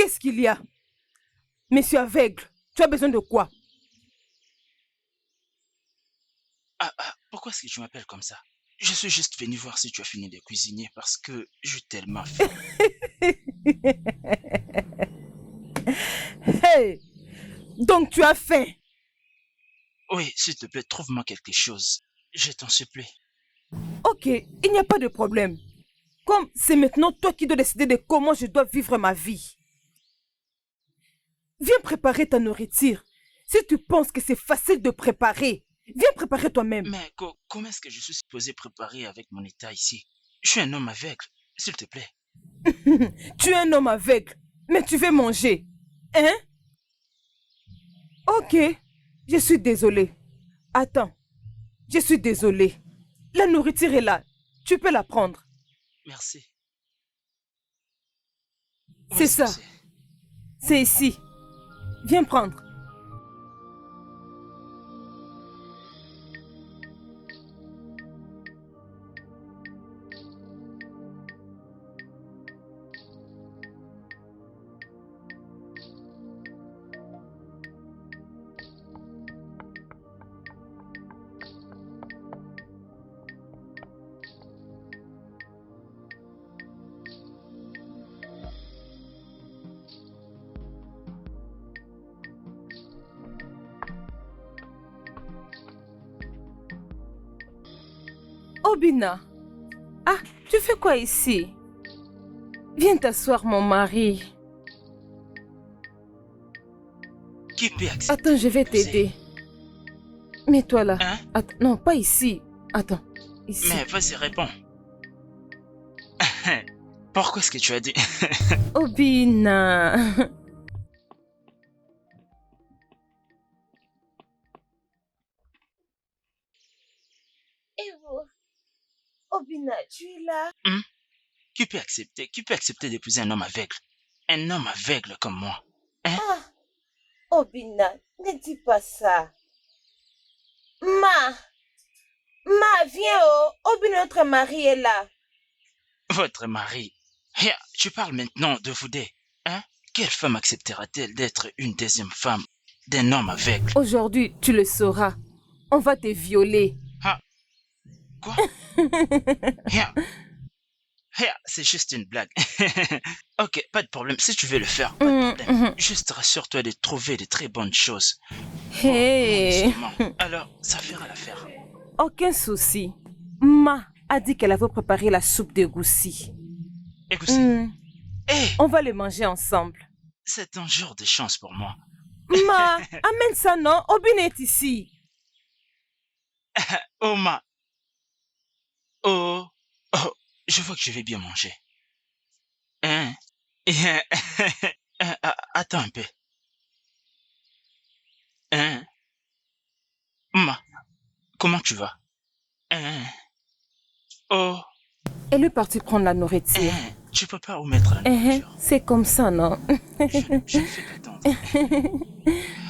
Qu'est-ce qu'il y a? Monsieur aveugle, tu as besoin de quoi? Pourquoi est-ce que tu m'appelles comme ça? Je suis juste venu voir si tu as fini de cuisiner parce que j'ai tellement faim. Hey! Donc tu as faim? Oui, s'il te plaît, trouve-moi quelque chose. Je t'en supplie. Ok, il n'y a pas de problème. Comme c'est maintenant toi qui dois décider de comment je dois vivre ma vie. Viens préparer ta nourriture. Si tu penses que c'est facile de préparer, viens préparer toi-même. Mais comment est-ce que je suis supposé préparer avec mon état ici? Je suis un homme aveugle, s'il te plaît. Tu es un homme aveugle, mais tu veux manger. Hein? Ok, je suis désolée. Attends, je suis désolée. La nourriture est là. Tu peux la prendre. Merci. Où C'est est-ce que ça. C'est ici. Viens prendre. Obina. Ah, tu fais quoi ici? Viens t'asseoir, mon mari. Qui peut accepter? Attends, je vais t'aider. Mets-toi là. Hein? Attends, non, pas ici. Attends, ici. Mais vas-y, réponds. Pourquoi est-ce que tu as dit? Obina. Et vous? Obina, tu es là? Qui peut accepter d'épouser un homme aveugle? Un homme aveugle comme moi. Hein? Ah, Obina, ne dis pas ça. Ma, viens oh. Obina, notre mari est là. Votre mari. Tu parles maintenant de vous deux. Hein? Quelle femme acceptera-t-elle d'être une deuxième femme d'un homme aveugle? Aujourd'hui, tu le sauras. On va te violer. Quoi? C'est juste une blague. Ok, pas de problème. Si tu veux le faire, pas de problème. Juste rassure-toi de trouver de très bonnes choses. Hey. Alors, ça fera l'affaire. Aucun souci. Ma a dit qu'elle avait préparé la soupe d'égoussi. Écoutez. On va le manger ensemble. C'est un jour de chance pour moi. Ma, amène ça non, Obin est ici. Oh ma. Oh, je vois que je vais bien manger. Hein? Attends un peu. Hein? Ma, comment tu vas? Hein? Oh. Elle est partie prendre la nourriture. Tu peux pas où mettre la nourriture. C'est comme ça, non? Je ne fais qu'attendre.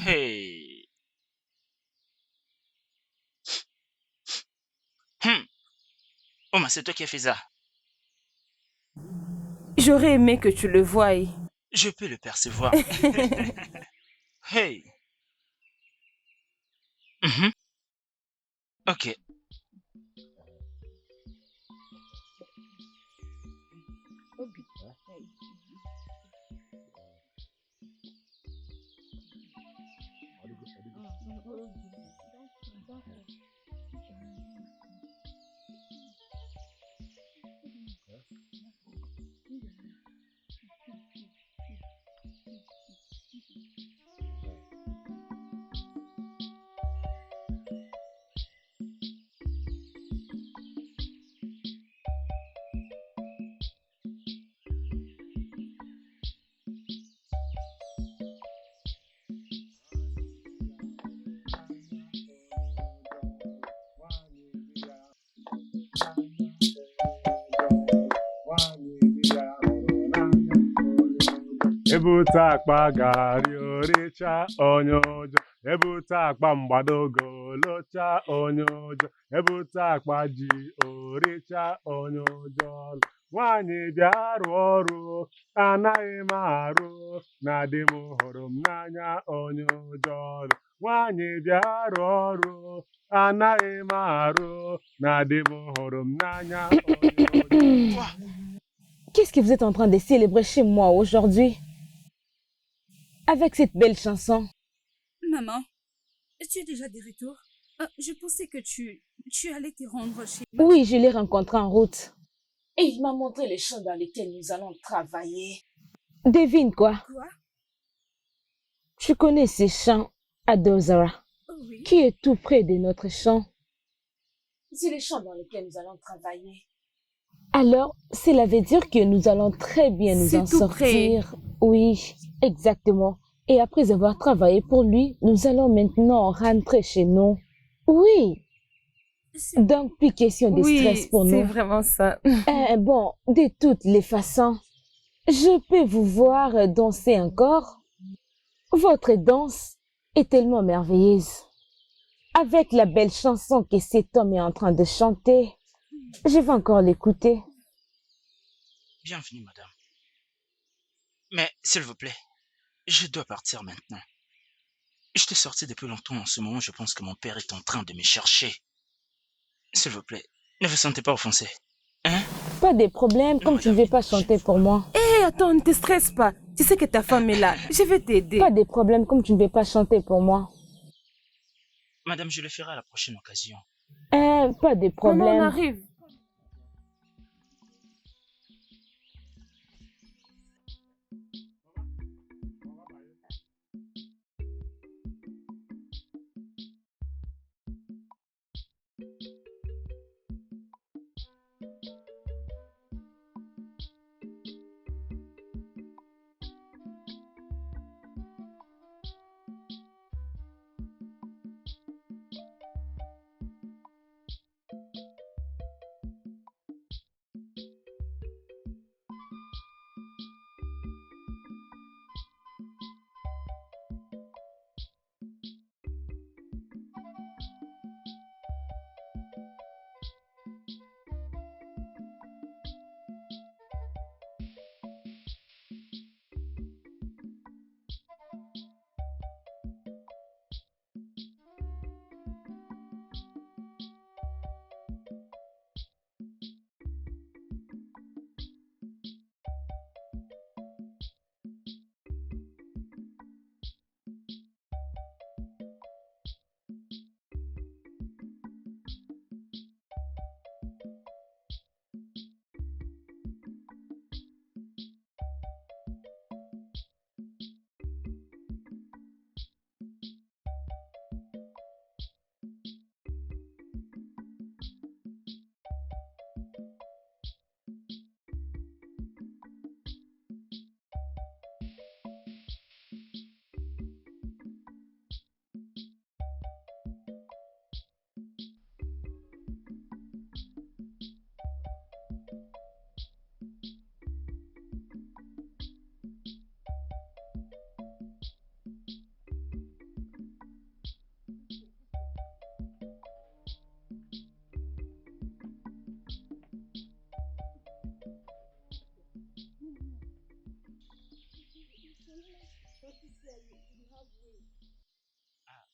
Hey. Oh, mais c'est toi qui as fait ça. J'aurais aimé que tu le voies. Je peux le percevoir. Hey. Ok. Ebute akpa garị oricha onye ụjọ, ebute akpa mgbadogo locha onye ụjọ, ebute akpa ji oricha onye ụjọ. nwanyị bịa rụọ ọrụ anaghị m arụ na di m hụrụ m n'anya onye ụjọ ọrụ nwanyị bịa rụọ ọrụ anaghị m arụ na di m hụrụ m n'anya onye ụjọ. Quoi? Qu'est-ce que vous êtes en train de célébrer chez moi aujourd'hui? Avec cette belle chanson. Maman, tu es déjà de retour? Je pensais que tu allais te rendre chez moi. Oui, je l'ai rencontré en route. Et il m'a montré les champs dans lesquels nous allons travailler. Devine quoi? Quoi? Tu connais ces champs à Dozara, Oh oui. qui est tout près de notre champ. C'est les champs dans lesquels nous allons travailler. Alors, cela veut dire que nous allons très bien nous C'est en tout près. sortir. Oui, exactement. Et après avoir travaillé pour lui, nous allons maintenant rentrer chez nous. Oui, C'est- donc plus question de stress pour c'est nous. vraiment ça. Bon, de toutes les façons, je peux vous voir danser encore. Votre danse est tellement merveilleuse. Avec la belle chanson que cet homme est en train de chanter, je vais encore l'écouter. Bienvenue, madame. Mais, s'il vous plaît, je dois partir maintenant. Je t'ai sorti depuis longtemps. En ce moment, je pense que mon père est en train de me chercher. S'il vous plaît, ne vous sentez pas offensé. Hein? Pas de problème, comme tu ne veux pas chanter pour moi. Hé, attends, ne te stresse pas. Tu sais que ta femme est là. Je vais t'aider. Pas de problème, comme tu ne veux pas chanter pour moi. Madame, je le ferai à la prochaine occasion. Pas de Maman, on problème. arrive.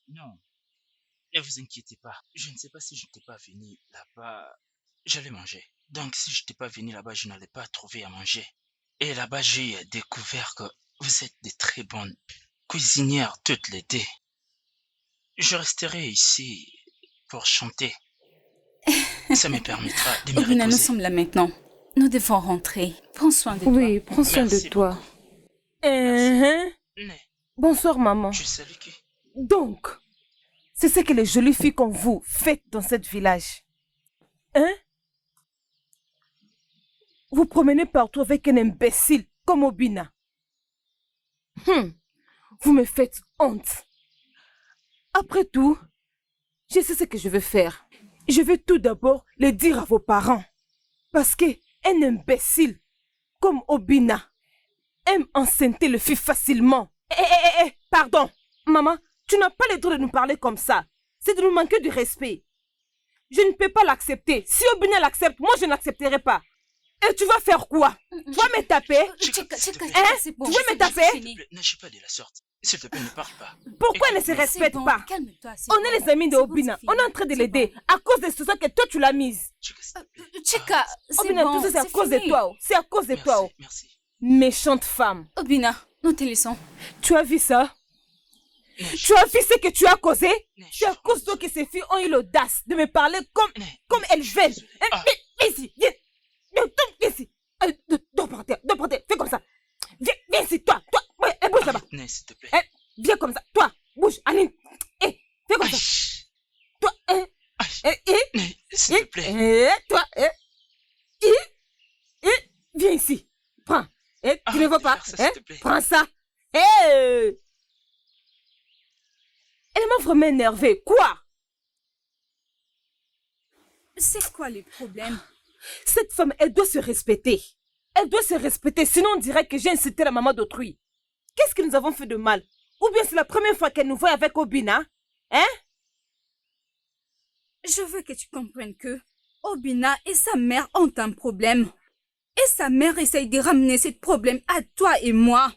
Non, ne vous inquiétez pas. Je ne sais pas si je n'étais pas venu là-bas. J'allais manger. Donc, si je n'étais pas venu là-bas, je n'allais pas trouver à manger. Et là-bas, j'ai découvert que vous êtes des très bonnes cuisinières toutes les deux. Je resterai ici pour chanter. Ça me permettra de me Obina, nous reposer. sommes là maintenant. Nous devons rentrer. Prends soin de Oui, prends soin Merci de toi. Mais, Bonsoir, maman. je savais que... Donc, c'est ce que les jolies filles comme vous faites dans ce village. Hein? Vous promenez partout avec un imbécile comme Obina. Vous me faites honte. Après tout, je sais ce que je veux faire. Je vais tout d'abord le dire à vos parents. Parce que un imbécile comme Obina aime enceinter le fils facilement. Pardon. Maman, tu n'as pas le droit de nous parler comme ça. C'est de nous manquer de respect. Je ne peux pas l'accepter. Si Obina l'accepte, moi je n'accepterai pas. Et tu vas faire quoi? Tu vas me taper? Chika, Hein? c'est bon. Tu veux me c'est taper? bon, c'est S'il fini. te plaît, n'agis pas de la sorte. S'il te plaît, ne parle pas. Pourquoi elle ne se Écoute-moi. C'est respecte bon, pas? calme-toi. c'est On bon. est les amis de C'est bon, Obina. c'est On est fini. en train de C'est l'aider à cause de ce que toi tu l'as mise. Chika, s'il te plaît. Chika, c'est Obina, bon, tout ça c'est à c'est cause de fini. toi. Oh. C'est à cause de toi. Merci, Oh. merci. Méchante femme. Obina, nous te laissons. Tu as vu ça? Neige, Tu as vu ce que tu as causé? Neige, C'est à cause de toi que ces filles ont eu l'audace de me parler comme elles je suis veulent. désolé. Hein, Ah. Viens ici, viens. Viens ici. Dors par terre, fais comme ça. Viens ici, toi. Ouais, bouge là-bas. Arrête, Neige, s'il te plaît. Hein, viens comme ça. Toi, bouge, Aline. Fais comme ça. Aïe, Toi, Neige, s'il te plaît. toi, viens ici. Prends. Tu Arrête ne vois de pas? faire ça, s'il te plaît. Prends ça. Elle m'a vraiment énervée. Quoi? C'est quoi le problème? Cette femme, elle doit se respecter. Elle doit se respecter, sinon on dirait que j'ai insulté la maman d'autrui. Qu'est-ce que nous avons fait de mal? Ou bien c'est la première fois qu'elle nous voit avec Obina? Hein? Je veux que tu comprennes que Obina et sa mère ont un problème. Et sa mère essaye de ramener ce problème à toi et moi.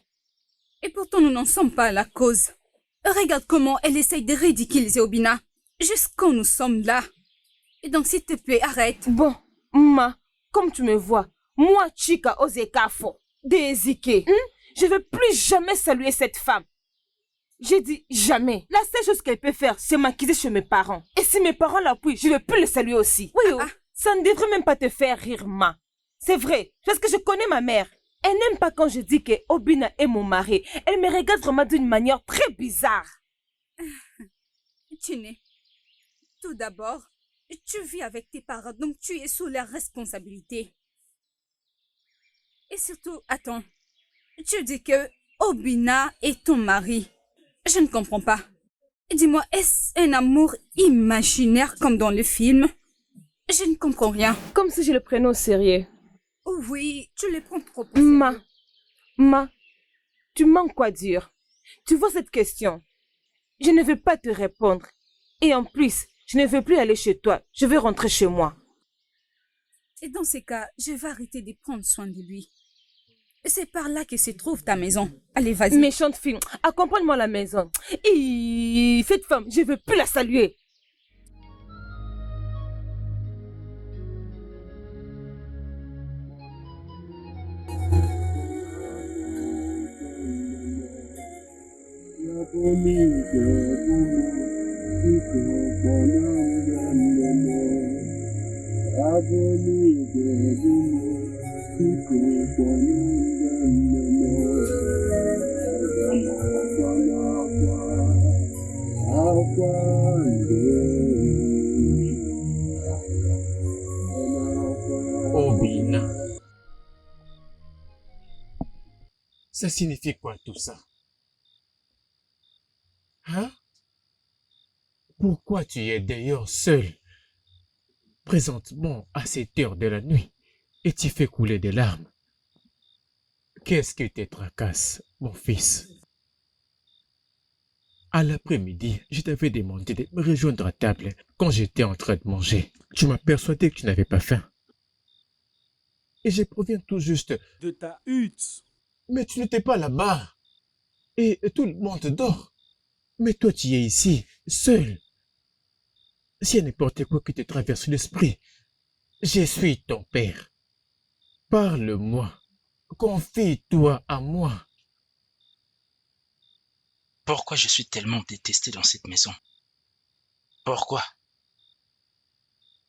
Et pourtant, nous n'en sommes pas à la cause. Regarde comment elle essaye de ridiculiser Obina. Jusqu'où nous sommes là. Et donc, s'il te plaît, arrête. Bon, comme tu me vois, moi, Chika Ozekafo, Dezike, je ne veux plus jamais saluer cette femme. J'ai dit jamais. La seule chose qu'elle peut faire, c'est m'acquiser chez mes parents. Et si mes parents l'appuient, je ne vais plus le saluer aussi. Oui, ça ne devrait même pas te faire rire, ma. C'est vrai, parce que je connais ma mère. Elle n'aime pas quand je dis que Obina est mon mari. Elle me regarde vraiment d'une manière très bizarre. Tine, tout d'abord, tu vis avec tes parents, donc tu es sous leur responsabilité. Et surtout, attends, tu dis que Obina est ton mari. Je ne comprends pas. Dis-moi, est-ce un amour imaginaire comme dans le film? Je ne comprends rien. Comme si je le prenais au sérieux. Oui, tu le prends trop au sérieux. Ma, tu manques quoi dire? Tu vois cette question? Je ne veux pas te répondre. Et en plus, je ne veux plus aller chez toi. Je veux rentrer chez moi. Et dans ces cas, je vais arrêter de prendre soin de lui. C'est par là que se trouve ta maison. Allez, vas-y. Méchante fille, accompagne-moi à la maison. Et cette femme, je ne veux plus la saluer. Obina. Ça signifie quoi tout ça? Hein? Pourquoi tu es d'ailleurs seul, présentement à cette heure de la nuit, et tu fais couler des larmes? Qu'est-ce qui te tracasse, mon fils? À l'après-midi, je t'avais demandé de me rejoindre à table quand j'étais en train de manger. Tu m'as persuadé que tu n'avais pas faim. Et je proviens tout juste De ta hutte. Mais tu n'étais pas là-bas. Et tout le monde dort. Mais toi, tu es ici, seul. S'il y a n'importe quoi qui te traverse l'esprit, je suis ton père. Parle-moi. Confie-toi à moi. Pourquoi je suis tellement détesté dans cette maison? Pourquoi?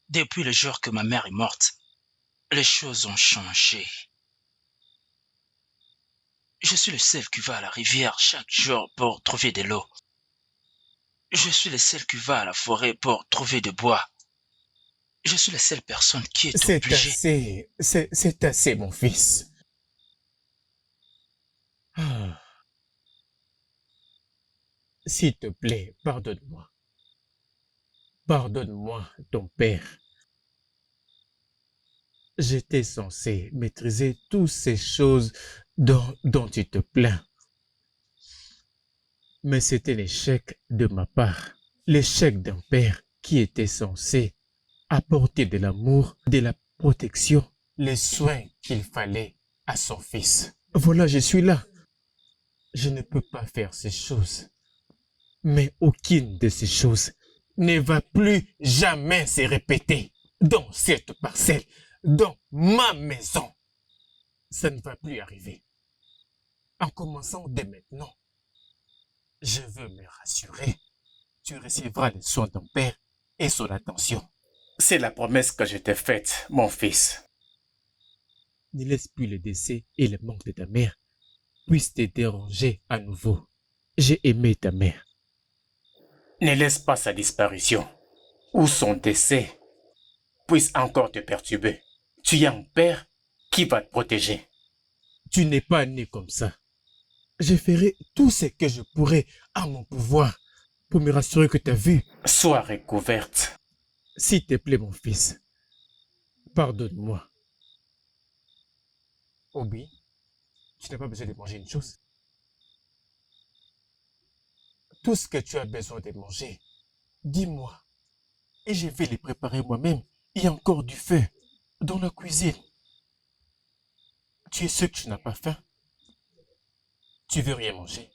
Depuis le jour que ma mère est morte, les choses ont changé. Je suis le seul qui va à la rivière chaque jour pour trouver de l'eau. Je suis le seul qui va à la forêt pour trouver du bois. Je suis la seule personne qui est C'est obligée. assez, c'est assez, mon fils. Ah. S'il te plaît, pardonne-moi. Pardonne-moi, ton père. J'étais censé maîtriser toutes ces choses dont tu te plains. Mais c'était l'échec de ma part. L'échec d'un père qui était censé apporter de l'amour, de la protection les soins qu'il fallait à son fils. Voilà, je suis là. Je ne peux pas faire ces choses. Mais aucune de ces choses ne va plus jamais se répéter dans cette parcelle, dans ma maison. Ça ne va plus arriver. En commençant dès maintenant, je veux me rassurer. Tu recevras les soins de ton père et son attention. C'est la promesse que je t'ai faite, mon fils. Ne laisse plus le décès et le manque de ta mère puissent te déranger à nouveau. J'ai aimé ta mère. Ne laisse pas sa disparition ou son décès puisse encore te perturber. Tu as un père qui va te protéger. Tu n'es pas né comme ça. Je ferai tout ce que je pourrai à mon pouvoir pour me rassurer que ta vue soit recouverte. S'il te plaît, mon fils, pardonne-moi. Obi, tu n'as pas besoin de manger une chose. Tout ce que tu as besoin de manger, dis-moi. Et je vais les préparer moi-même. Il y a encore du feu dans la cuisine. Tu es sûr que tu n'as pas faim? Tu veux rien manger?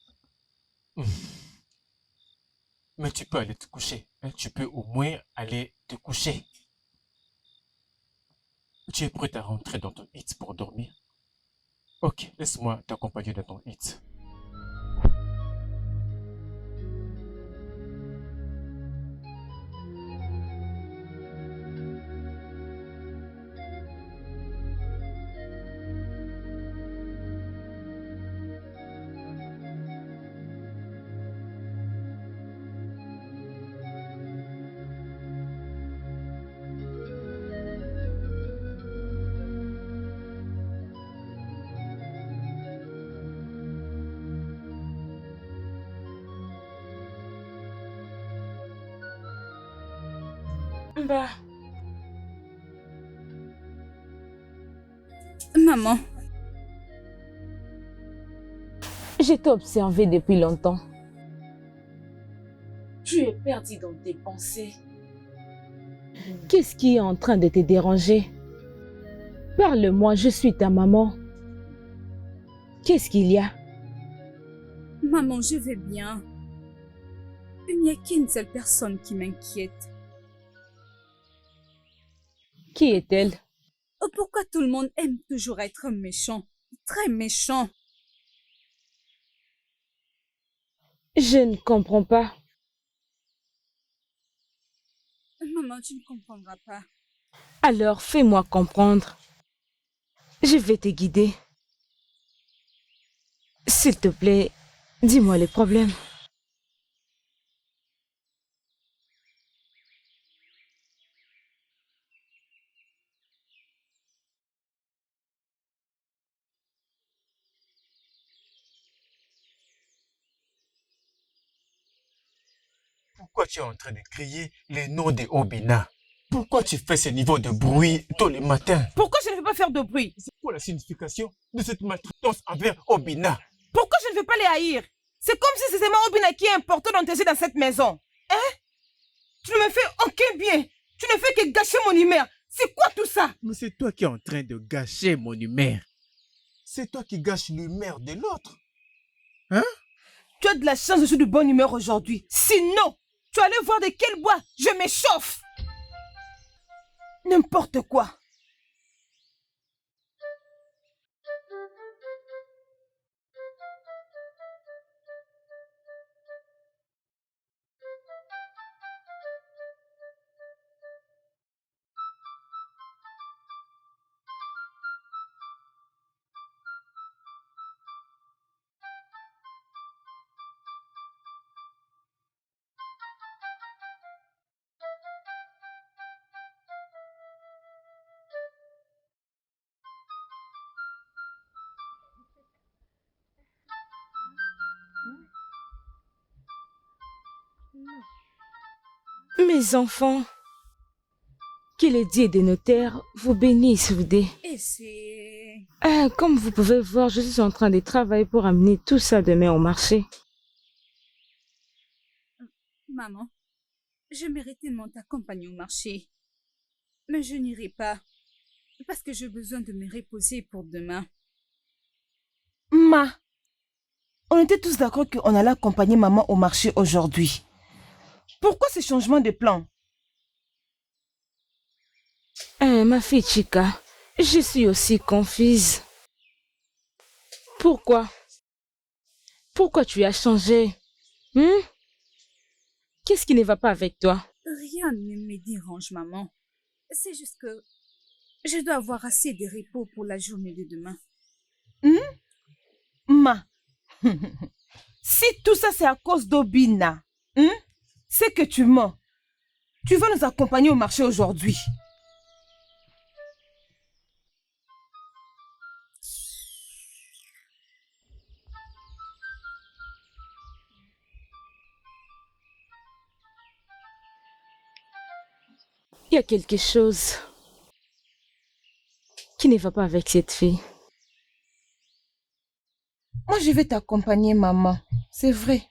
Mais tu peux aller te coucher. Hein? Tu peux au moins aller te coucher. Tu es prêt à rentrer dans ton hit pour dormir? Ok, laisse-moi t'accompagner dans ton hit. Bah, Maman, je t'ai observé depuis longtemps. Tu es perdu dans tes pensées. Qu'est-ce qui est en train de te déranger? Parle-moi, je suis ta maman. Qu'est-ce qu'il y a? maman, je vais bien. Il n'y a qu'une seule personne qui m'inquiète. Qui est-elle? Oh, pourquoi tout le monde aime toujours être méchant? Très méchant. Je ne comprends pas. Maman, tu ne comprendras pas. Alors fais-moi comprendre. Je vais te guider. S'il te plaît, dis-moi les problèmes. Pourquoi tu es en train de crier les noms de Obina? Pourquoi tu fais ce niveau de bruit tous les matins? Pourquoi je ne veux pas faire de bruit? C'est quoi la signification de cette maltraitance envers Obina? Pourquoi je ne veux pas les haïr? C'est comme si c'était ma Obina qui est important d'entrer dans cette maison. Hein? Tu ne me fais aucun bien. Tu ne fais que gâcher mon humeur. C'est quoi tout ça? Mais c'est toi qui es en train de gâcher mon humeur. C'est toi qui gâches l'humeur de l'autre. Hein? Tu as de la chance, je suis de bonne humeur aujourd'hui. Sinon, tu allais voir de quel bois je m'échauffe. N'importe quoi. Mes enfants, que les dieux des notaires vous bénissent, vous deux. Et c'est... Comme vous pouvez voir, je suis en train de travailler pour amener tout ça demain au marché. Maman, je mérite tellement t'accompagner au marché. Mais je n'irai pas. Parce que j'ai besoin de me reposer pour demain. Ma, on était tous d'accord qu'on allait accompagner maman au marché aujourd'hui. Pourquoi ce changement de plan? Ma fille Chika, je suis aussi confuse. Pourquoi? Pourquoi tu as changé? Qu'est-ce qui ne va pas avec toi? Rien ne me dérange, maman. C'est juste que je dois avoir assez de repos pour la journée de demain. Ma, si tout ça c'est à cause d'Obina, c'est que tu mens. Tu vas nous accompagner au marché aujourd'hui. Il y a quelque chose qui ne va pas avec cette fille. Moi, je vais t'accompagner, maman. C'est vrai.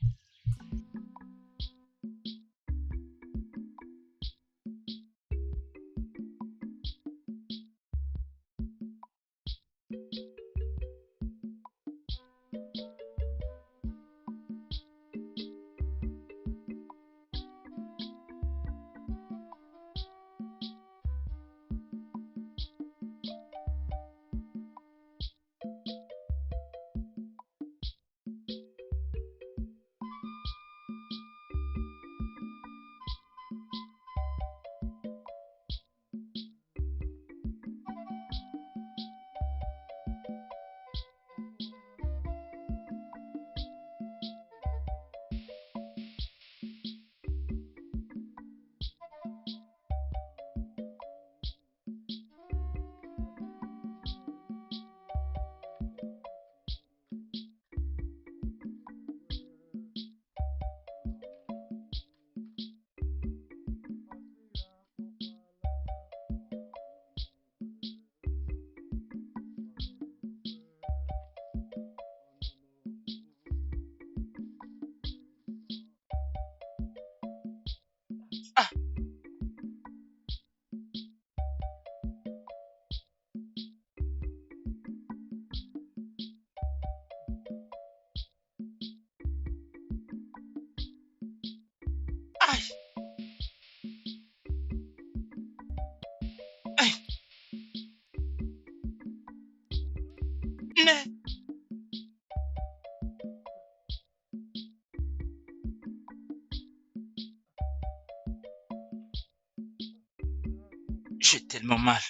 Aïe! Aïe! Mais... J'ai tellement mal.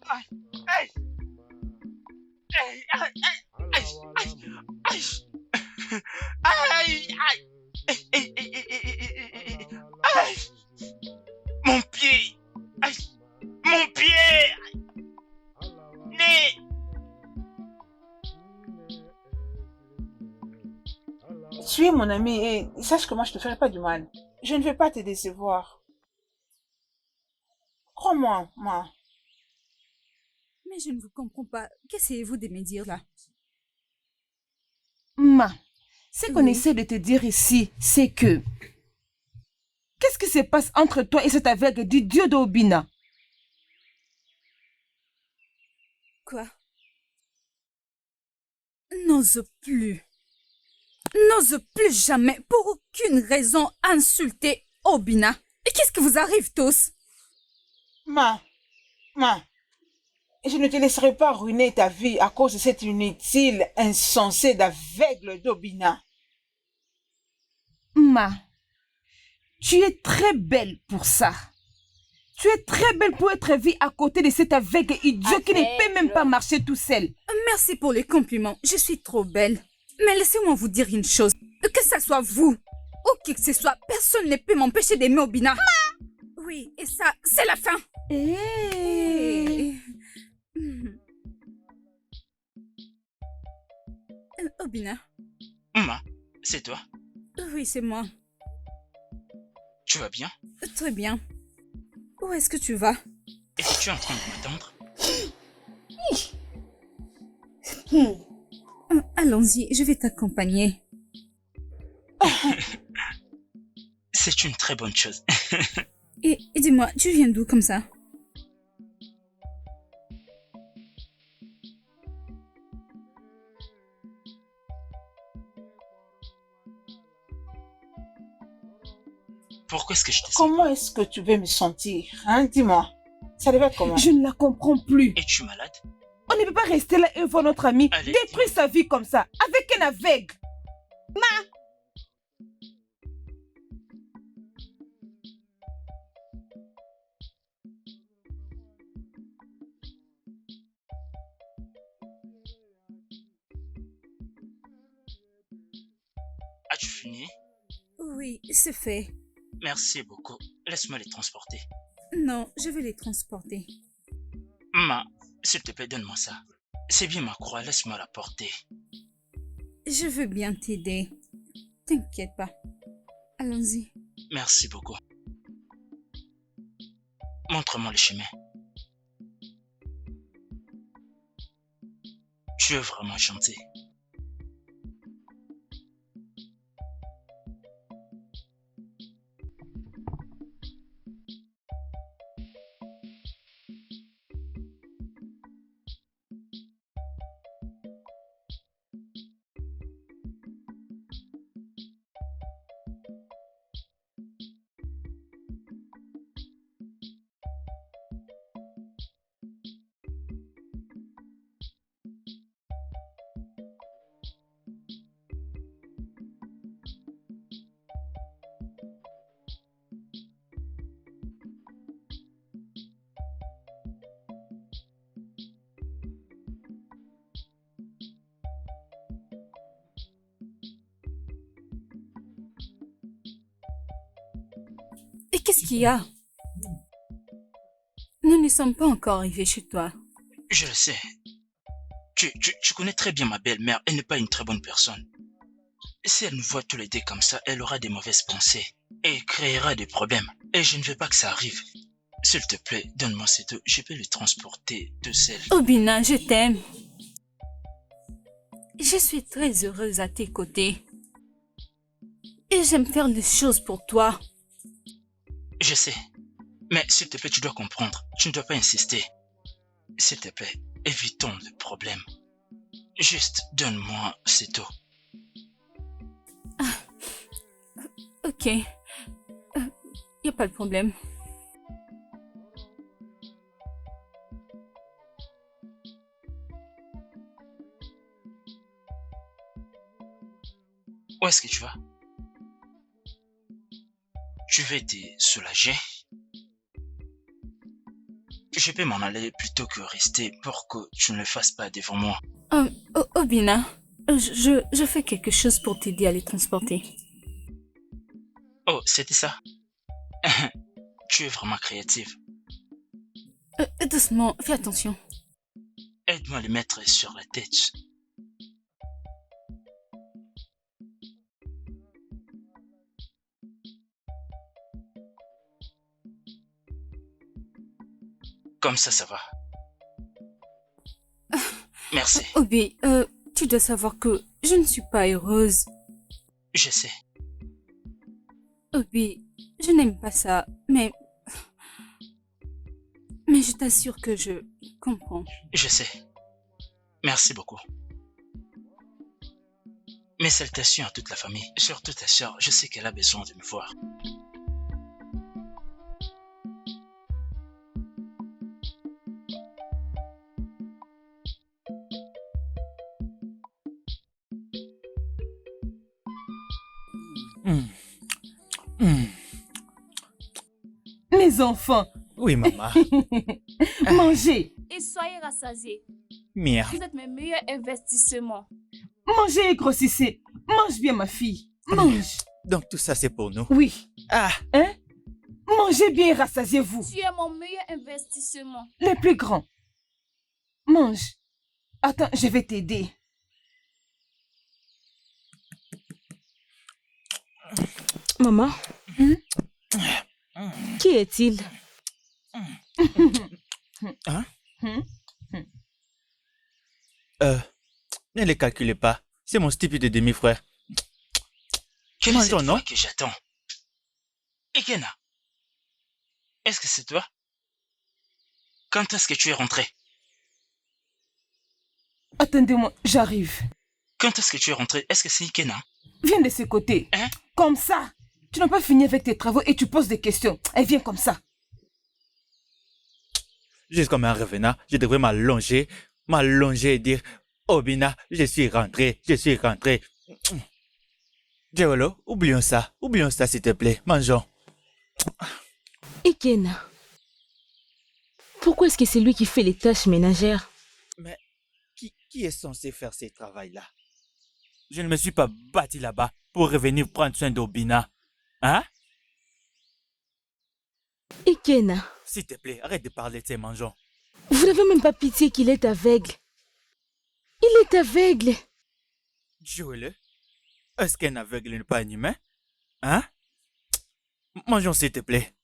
Aïe, aïe, aïe, aïe, aïe, aïe, aïe, aïe, aïe, aïe, aïe, aïe, aïe, aïe, aïe, mon pied, aïe, mon pied, nez. Tu es mon ami et sache que moi, je ne te ferai pas du mal. Je ne vais pas te décevoir. Crois-moi, moi. Mais je ne vous comprends pas. Qu'essayez-vous de me dire là? Ma, ce qu'on Oui. essaie de te dire ici, c'est que... Qu'est-ce qui se passe entre toi et cet aveugle du dieu d'Obina? Quoi? N'ose plus. N'ose plus jamais, pour aucune raison, insulter Obina. Et qu'est-ce qui vous arrive tous? Ma, je ne te laisserai pas ruiner ta vie à cause de cet inutile, insensé d'aveugle d'Obina. Ma, tu es très belle pour ça. Tu es très belle pour être vue à côté de cet aveugle idiot qui ne peut même pas marcher tout seul. Merci pour les compliments. Je suis trop belle. Mais laissez-moi vous dire une chose. Que ce soit vous ou qui que ce soit, personne ne peut m'empêcher d'aimer Obina. Oui, et ça, c'est la fin. Obina. Ma, c'est toi. Oui, c'est moi. Tu vas bien? Très bien. Où est-ce que tu vas? Étais-tu en train de m'attendre? Allons-y, je vais t'accompagner. C'est une très bonne chose. Et dis-moi, tu viens d'où comme ça? Pourquoi est-ce que je te sens? Comment est-ce que tu veux me sentir, hein? Dis-moi. Ça devait être comment? Je ne la comprends plus. Es-tu malade? On ne peut pas rester là et voir notre ami Allez, détruire sa vie comme ça, avec un aveugle. As-tu fini? Oui, c'est fait. Merci beaucoup. Laisse-moi les transporter. Non, je vais les transporter. Ma, s'il te plaît, donne-moi ça. C'est bien ma croix, laisse-moi la porter. Je veux bien t'aider. T'inquiète pas. Allons-y. Merci beaucoup. Montre-moi le chemin. Tu es vraiment gentil. Et qu'est-ce qu'il y a? Nous ne sommes pas encore arrivés chez toi. Je le sais. Tu connais très bien ma belle-mère. Elle n'est pas une très bonne personne. Si elle nous voit tous les deux comme ça, elle aura des mauvaises pensées et créera des problèmes. Et je ne veux pas que ça arrive. S'il te plaît, donne-moi ces deux. Je peux le transporter de seul. Obina, je t'aime. Je suis très heureuse à tes côtés. Et j'aime faire les choses pour toi. Je sais. Mais s'il te plaît, tu dois comprendre. Tu ne dois pas insister. S'il te plaît, évitons le problème. Juste donne-moi ces deux. Ok. Y a pas de problème. Où est-ce que tu vas? Tu veux te soulager? Je peux m'en aller plutôt que rester pour que tu ne le fasses pas devant moi. Obina, je fais quelque chose pour t'aider à les transporter. Oh, c'était ça. Tu es vraiment créative. Doucement, fais attention. Aide-moi à le mettre sur la tête. Comme ça va. Merci. Obi, tu dois savoir que je ne suis pas heureuse. Je sais. Obi, je n'aime pas ça, mais je t'assure que je comprends. Je sais. Merci beaucoup. Mes salutations à toute la famille, surtout ta sœur, je sais qu'elle a besoin de me voir. Mes enfants, Oui, maman. mangez. Et soyez rassasiés. Mia. Vous êtes mes meilleurs investissements. Mangez et grossissez. Mange bien, ma fille. Mange. Donc tout ça, c'est pour nous. Oui. Ah, Hein? Mangez bien et rassasiez-vous. Tu es mon meilleur investissement. Les plus grands. Mange. Attends, je vais t'aider. Maman, qui est-il? ne les calculez pas. C'est mon stupide demi-frère. Quelle est cette Mangeons, non? voix que j'attends? Ekena, est-ce que c'est toi? Quand est-ce que tu es rentré? Attendez-moi, j'arrive. Quand est-ce que tu es rentré? Est-ce que c'est Ikena? Viens de ce côté. Hein? Comme ça. Tu n'as pas fini avec tes travaux et tu poses des questions. Elle vient comme ça. Juste comme un revenant, je devrais m'allonger et dire Obina, je suis rentré. Diawolo, oublions ça s'il te plaît, mangeons. Ekena. Pourquoi est-ce que c'est lui qui fait les tâches ménagères? Mais qui est censé faire ces travails-là? Je ne me suis pas bâti là-bas pour revenir prendre soin d'Obina. Hein? Ekena, S'il te plaît, arrête de parler de ces mangeons. vous n'avez même pas pitié qu'il est aveugle. Il est aveugle. Joël, est-ce qu'un aveugle n'est pas un humain? Hein? Mangeons s'il te plaît.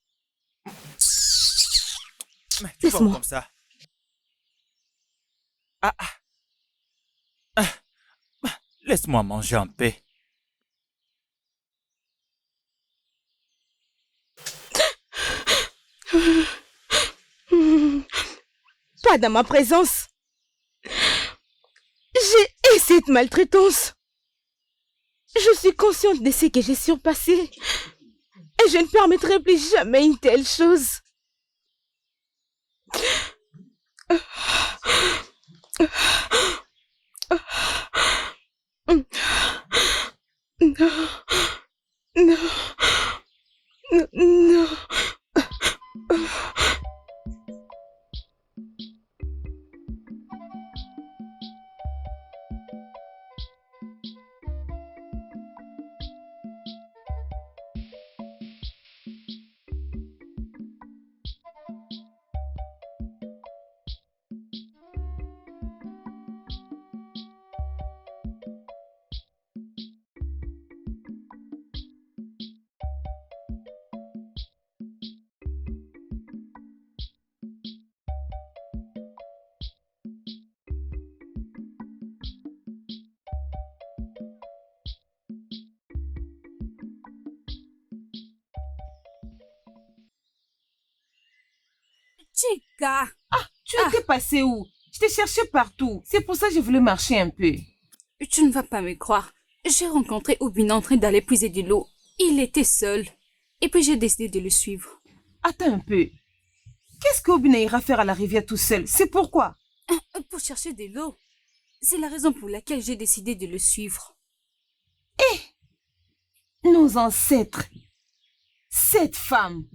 Mais tu vois Laisse-moi. comme ça. Laisse-moi manger en paix. Pas dans ma présence. J'ai cette maltraitance. Je suis consciente de ce que j'ai surpassé. Et je ne permettrai plus jamais une telle chose. Non. Non. Non. Chica, Tu étais passé où? Je t'ai cherché partout. C'est pour ça que je voulais marcher un peu. tu ne vas pas me croire. J'ai rencontré Obina en train d'aller puiser de l'eau. Il était seul. Et puis j'ai décidé de le suivre. Attends un peu. Qu'est-ce qu'Obina ira faire à la rivière tout seul? C'est pourquoi? Pour chercher de l'eau. C'est la raison pour laquelle j'ai décidé de le suivre. Nos ancêtres. Cette femme.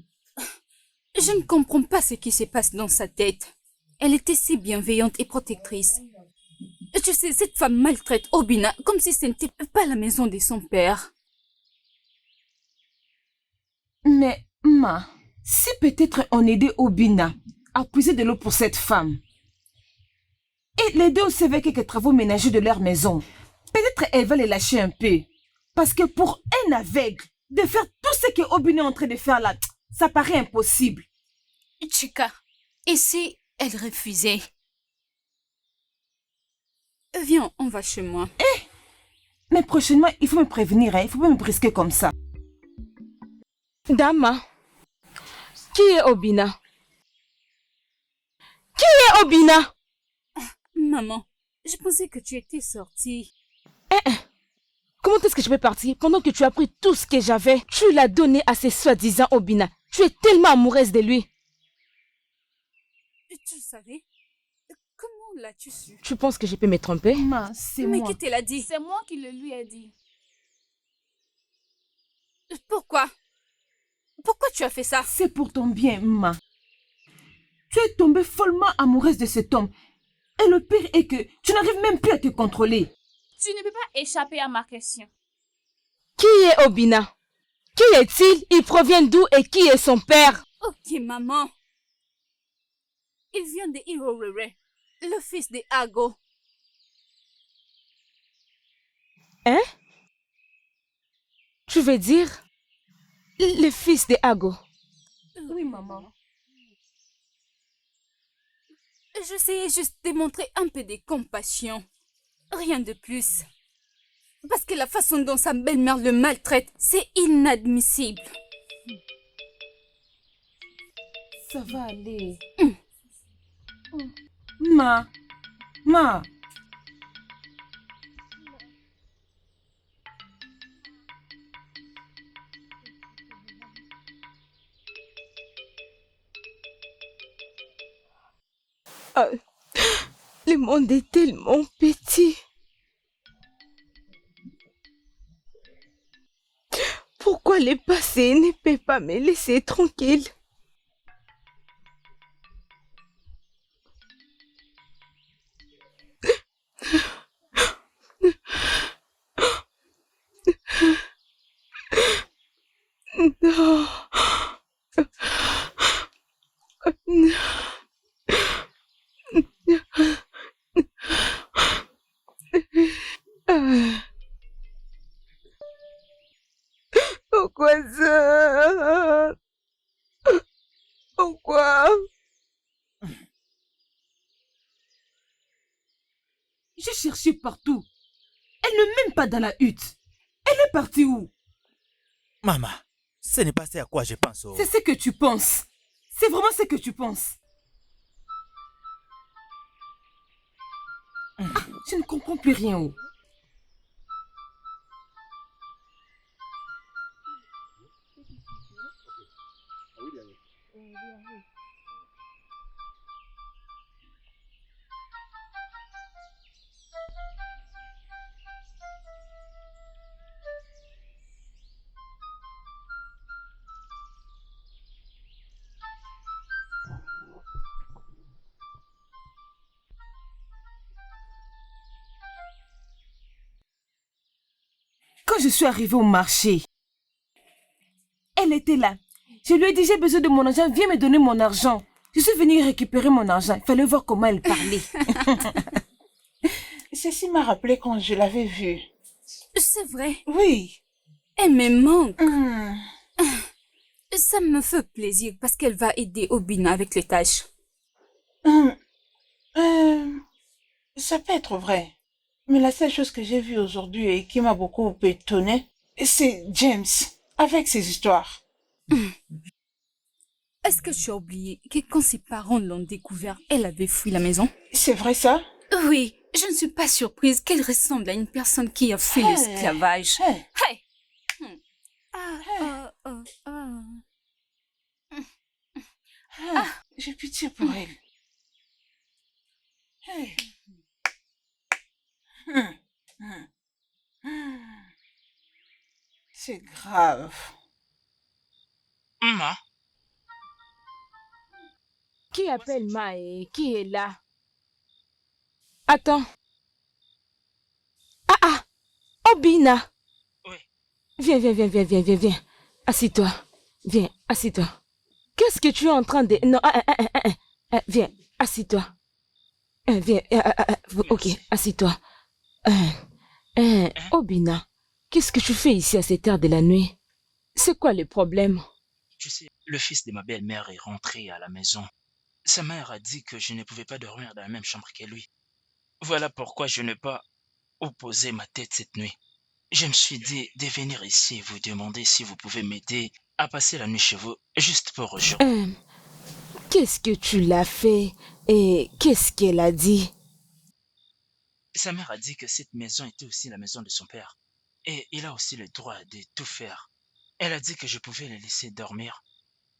Je ne comprends pas ce qui se passe dans sa tête. Elle était si bienveillante et protectrice. Tu sais, cette femme maltraite Obina comme si ce n'était pas la maison de son père. Mais, Ma, si peut-être on aidait Obina à puiser de l'eau pour cette femme et l'aider aussi avec quelques travaux ménagers de leur maison, peut-être elle va les lâcher un peu. Parce que pour un aveugle, de faire tout ce que Obina est en train de faire là, ça paraît impossible. Chika, et si elle refusait? Viens, on va chez moi. Mais prochainement, il faut me prévenir, hein. Il faut pas me brisquer comme ça. Dama, qui est Obina? Qui est Obina? Maman, je pensais que tu étais sortie. Comment est-ce que je vais partir pendant que tu as pris tout ce que j'avais? Tu l'as donné à ces soi-disant Obina. Tu es tellement amoureuse de lui. Tu le savais? Comment l'as-tu su? Tu penses que je peux me tromper? Ma, c'est Mais moi. qui te l'a dit? C'est moi qui le lui ai dit. Pourquoi? Pourquoi tu as fait ça? C'est pour ton bien, Ma. Tu es tombée follement amoureuse de cet homme. Et le pire est que tu n'arrives même plus à te contrôler. Tu ne peux pas échapper à ma question. Qui est Obina? Qui est-il? Il provient d'où et qui est son père? Ok, maman. Il vient de Irorere, le fils de Ago. Hein? Tu veux dire le fils de Ago? Oui, maman. J'essayais juste de montrer un peu de compassion. Rien de plus. Parce que la façon dont sa belle-mère le maltraite, c'est inadmissible. Ça va aller. Ma. Ah, le monde est tellement petit. Pourquoi le passé ne peut pas me laisser tranquille? Non. Pourquoi ça? Pourquoi? J'ai cherché partout. Elle n'est même pas dans la hutte. Elle est partie où? Maman, ce n'est pas ce à quoi je pense. Oh. C'est ce que tu penses. C'est vraiment ce que tu penses. Je ne comprends plus rien. Oh. Quand je suis arrivée au marché, elle était là. Je lui ai dit, j'ai besoin de mon argent, viens me donner mon argent. Je suis venue récupérer mon argent. Il fallait voir comment elle parlait. Ceci m'a rappelé quand je l'avais vue. C'est vrai. Oui. Elle me manque. Hmm. Ça me fait plaisir parce qu'elle va aider Obina avec les tâches. Hmm. Ça peut être vrai. Mais la seule chose que j'ai vue aujourd'hui et qui m'a beaucoup étonnée, c'est James, avec ses histoires. Est-ce que tu as oublié que quand ses parents l'ont découvert, elle avait fui la maison? C'est vrai ça? Oui, je ne suis pas surprise qu'elle ressemble à une personne qui a fui l'esclavage. Hey. Hey! J'ai pitié pour elle. Hey. C'est grave. Ma, Qui appelle Mae? Qui est là? Attends. Ah! Obina! Oui. Viens. Assis-toi. Viens, assis-toi. Qu'est-ce que tu es en train de... Non, viens, assis-toi. Viens, ok, assis-toi. Obina, qu'est-ce que tu fais ici à cette heure de la nuit? C'est quoi le problème? Tu sais, le fils de ma belle-mère est rentré à la maison. Sa mère a dit que je ne pouvais pas dormir dans la même chambre que lui. Voilà pourquoi je n'ai pas opposé ma tête cette nuit. Je me suis dit de venir ici et vous demander si vous pouvez m'aider à passer la nuit chez vous, juste pour aujourd'hui. Qu'est-ce que tu l'as fait et qu'est-ce qu'elle a dit? Sa mère a dit que cette maison était aussi la maison de son père. Et il a aussi le droit de tout faire. Elle a dit que je pouvais le laisser dormir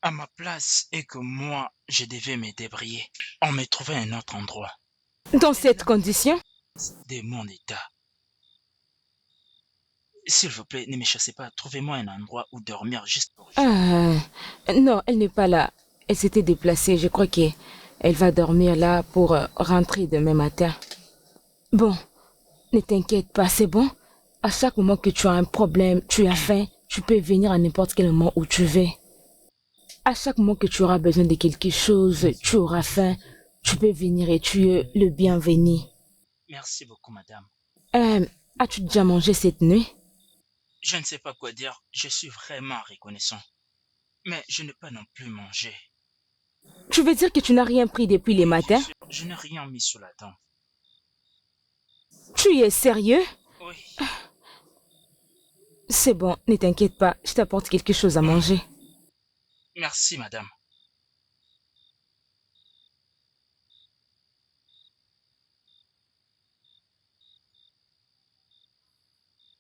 à ma place et que moi, je devais me débrouiller en me trouvant un autre endroit. Dans cette condition? De mon état. S'il vous plaît, ne me chassez pas. Trouvez-moi un endroit où dormir juste pour... Non, elle n'est pas là. Elle s'était déplacée. Je crois qu'elle va dormir là pour rentrer demain matin. Bon, ne t'inquiète pas, c'est bon. À chaque moment que tu as un problème, tu as faim, tu peux venir à n'importe quel moment où tu veux. À chaque moment que tu auras besoin de quelque chose, tu auras faim, tu peux venir et tu es le bienvenu. Merci beaucoup, madame. As-tu déjà mangé cette nuit? Je ne sais pas quoi dire. Je suis vraiment reconnaissant. Mais je n'ai pas non plus mangé. Tu veux dire que tu n'as rien pris depuis les matins? Je n'ai rien mis sous la dent. Tu es sérieux? Oui. C'est bon, ne t'inquiète pas, je t'apporte quelque chose à manger. Merci, madame.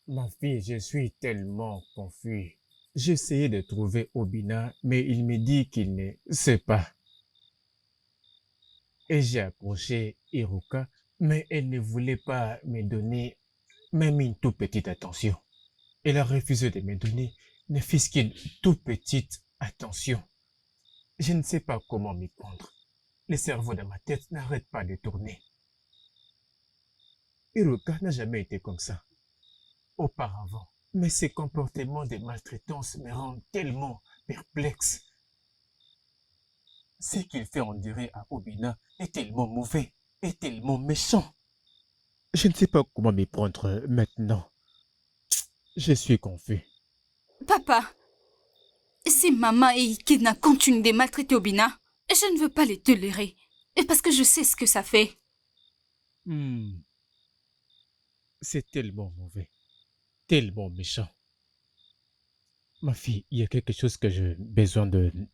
Ma fille, je suis tellement confus. J'ai essayé de trouver Obina, mais il me dit qu'il ne sait pas. Et j'ai approché Iruka, mais elle ne voulait pas me donner même une toute petite attention. Elle a refusé de me donner ne fût-ce qu'une toute petite attention. Je ne sais pas comment m'y prendre. Le cerveau de ma tête n'arrête pas de tourner. Iruka n'a jamais été comme ça auparavant. Mais ces comportements de maltraitance me rendent tellement perplexe. Ce qu'il fait, on dirait, à Obina est tellement mauvais, est tellement méchant. Je ne sais pas comment m'y prendre maintenant. Je suis confus. Papa, si maman et Ikina continuent de maltraiter Obina, je ne veux pas les tolérer. Et parce que je sais ce que ça fait. C'est tellement mauvais, tellement méchant. Ma fille, il y a quelque chose que j'ai besoin de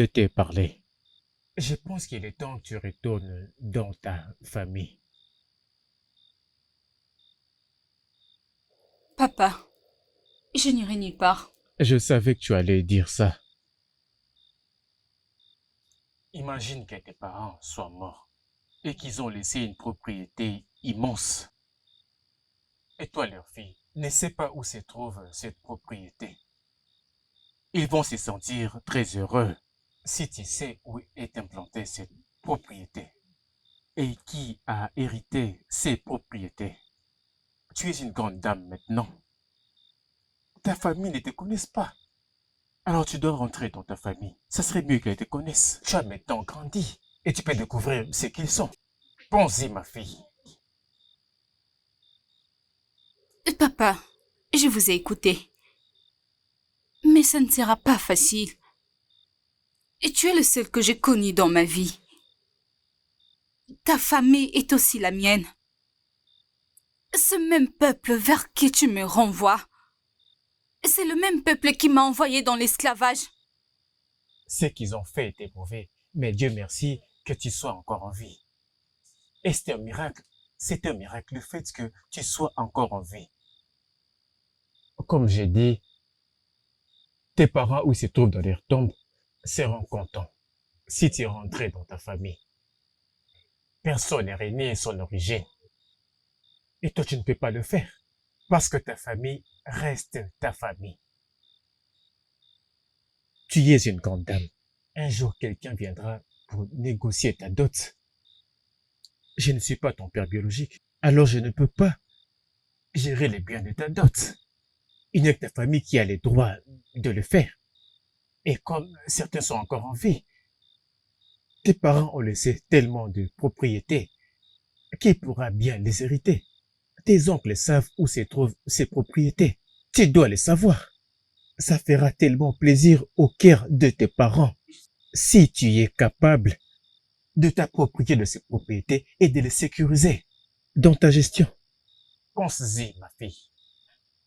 te parler. Je pense qu'il est temps que tu retournes dans ta famille. Papa, je n'irai nulle part. Je savais que tu allais dire ça. Imagine que tes parents soient morts et qu'ils ont laissé une propriété immense. Et toi, leur fille, ne sais pas où se trouve cette propriété. Ils vont se sentir très heureux si tu sais où est implantée cette propriété et qui a hérité ces propriétés. Tu es une grande dame maintenant. Ta famille ne te connaisse pas. Alors tu dois rentrer dans ta famille. Ça serait mieux qu'elle te connaisse. Tu as maintenant grandi et tu peux découvrir ce qu'ils sont. Pense-y, ma fille. Papa, je vous ai écouté. Mais ça ne sera pas facile. Et tu es le seul que j'ai connu dans ma vie. Ta famille est aussi la mienne. Ce même peuple vers qui tu me renvoies, c'est le même peuple qui m'a envoyé dans l'esclavage. Ce qu'ils ont fait était mauvais, mais Dieu merci que tu sois encore en vie. Et c'est un miracle le fait que tu sois encore en vie. Comme j'ai dit, tes parents où ils se trouvent dans leur tombe seront contents si tu es rentré dans ta famille. Personne n'est renié son origine. Et toi, tu ne peux pas le faire parce que ta famille reste ta famille. Tu es une grande dame. Un jour, quelqu'un viendra pour négocier ta dot. Je ne suis pas ton père biologique, alors je ne peux pas gérer les biens de ta dot. Il n'y a que ta famille qui a les droits de le faire. Et comme certains sont encore en vie, tes parents ont laissé tellement de propriétés. Qui pourra bien les hériter? Tes oncles savent où se trouvent ces propriétés. Tu dois les savoir. Ça fera tellement plaisir au cœur de tes parents si tu es capable de t'approprier de ces propriétés et de les sécuriser dans ta gestion. Pense-y, ma fille.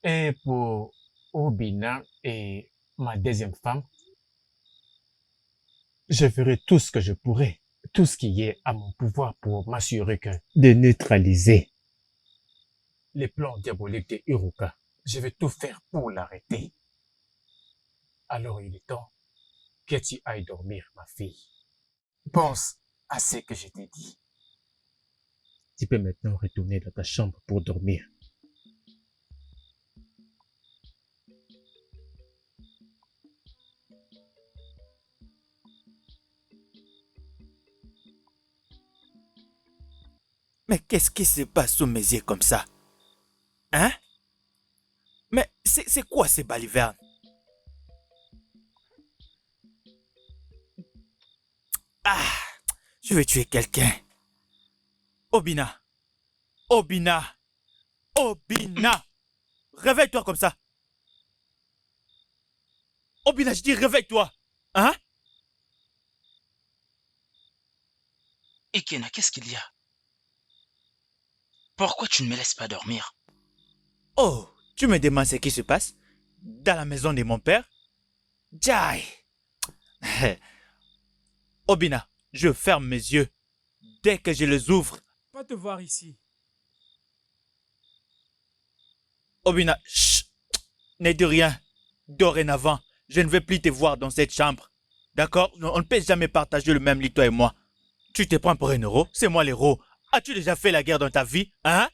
Et pour Obina et ma deuxième femme, je ferai tout ce que je pourrai, tout ce qui est à mon pouvoir pour m'assurer de neutraliser les plans diaboliques de Uruka. Je vais tout faire pour l'arrêter. Alors il est temps que tu ailles dormir, ma fille. Pense à ce que je t'ai dit. Tu peux maintenant retourner dans ta chambre pour dormir. Mais qu'est-ce qui se passe sous mes yeux comme ça? Hein? Mais c'est quoi ces balivernes? Ah! Je vais tuer quelqu'un. Obina! Obina! Obina! Réveille-toi comme ça! Obina, je dis réveille-toi! Hein? Ikena, qu'est-ce qu'il y a? Pourquoi tu ne me laisses pas dormir? Oh, tu me demandes ce qui se passe dans la maison de mon père? Jai! Obina, je ferme mes yeux. Dès que je les ouvre... Pas te voir ici. Obina, chut, ne dis rien. Dorénavant, je ne vais plus te voir dans cette chambre. D'accord? On ne peut jamais partager le même lit, toi et moi. Tu te prends pour un héros? C'est moi l'héros. As-tu déjà fait la guerre dans ta vie? Hein?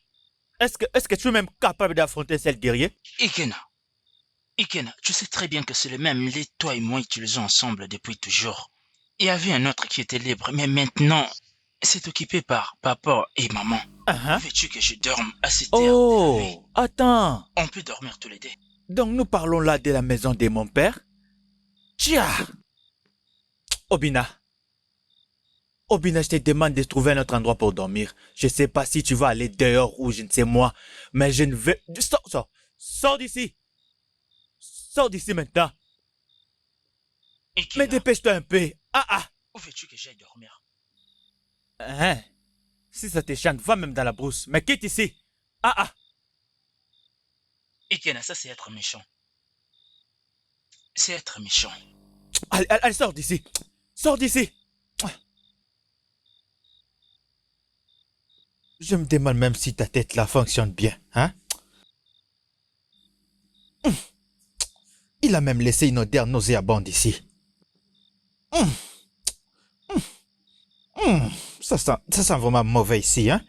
Est-ce que tu es même capable d'affronter celle guerrier? Ikena, tu sais très bien que c'est le même lit, toi et moi utilisons ensemble depuis toujours. Il y avait un autre qui était libre, mais maintenant, c'est occupé par papa et maman. Veux-tu que je dorme à cette heure? Oh, attends. On peut dormir tous les deux. Donc nous parlons là de la maison de mon père? Tiens! Obina. Obina, je te demande de trouver un autre endroit pour dormir. Je ne sais pas si tu vas aller dehors ou je ne sais moi, mais je ne vais... Sors d'ici! Sors d'ici maintenant! Ikena, Mais dépêche-toi un peu! où veux-tu que j'aille dormir? Hein? Si ça te chante, va même dans la brousse, mais quitte ici! Ikena, ça c'est être méchant. C'est être méchant. Allez, sors d'ici! Sors d'ici! Je me demande même si ta tête là fonctionne bien, hein? Il a même laissé une odeur nauséabonde ici. Ça sent vraiment mauvais ici, hein?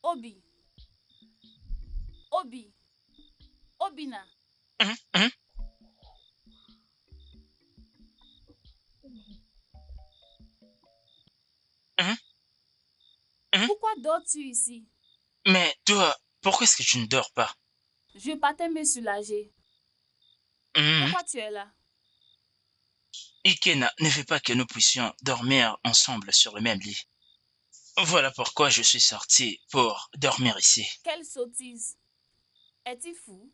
Obi. Obi. Obina. Pourquoi dors-tu ici? Mais toi, pourquoi est-ce que tu ne dors pas? Je partais me soulager. Pourquoi tu es là? Ikena ne veut pas que nous puissions dormir ensemble sur le même lit. Voilà pourquoi je suis sorti pour dormir ici. Quelle sottise! Es-tu fou?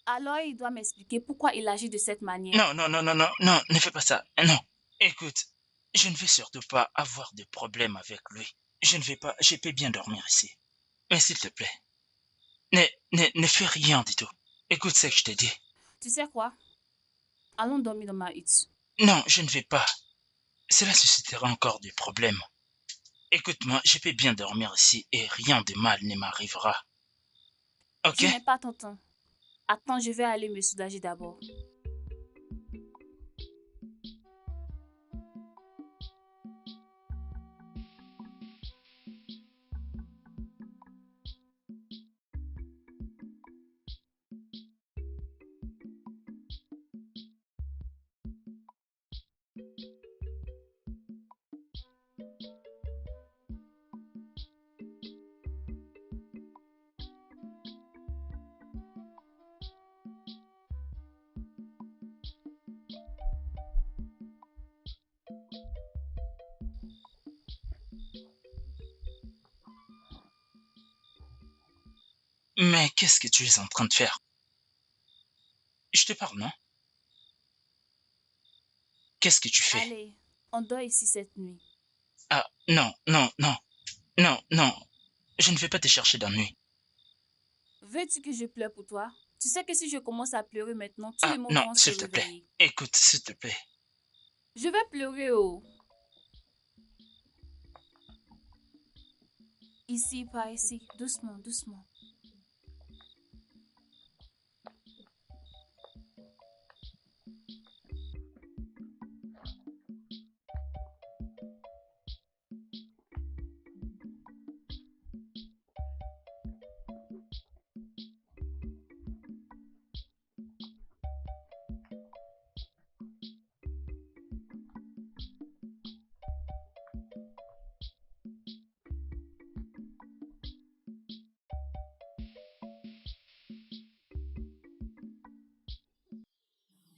Alors il doit m'expliquer pourquoi il agit de cette manière. Non, ne fais pas ça. Non. Écoute, je ne vais surtout pas avoir de problème avec lui. Je peux bien dormir ici. Mais s'il te plaît, ne fais rien du tout. Écoute ce que je te dis. Tu sais quoi? Allons dormir dans ma hutte. Non, je ne vais pas. Cela suscitera encore des problèmes. Écoute-moi, je peux bien dormir ici et rien de mal ne m'arrivera. Ok? Tu n'es pas ton temps. Attends, je vais aller me soulager d'abord. Mais qu'est-ce que tu es en train de faire? Je te parle, non? Qu'est-ce que tu fais? Allez, on dort ici cette nuit. Ah, non, non, non, non, non. Je ne vais pas te chercher d'ennui. Veux-tu que je pleure pour toi? Tu sais que si je commence à pleurer maintenant, tous Ah, les mots non, vont se s'il te plaît. réveiller. Écoute, s'il te plaît. Je vais pleurer, oh. Ici, par ici. Doucement, doucement.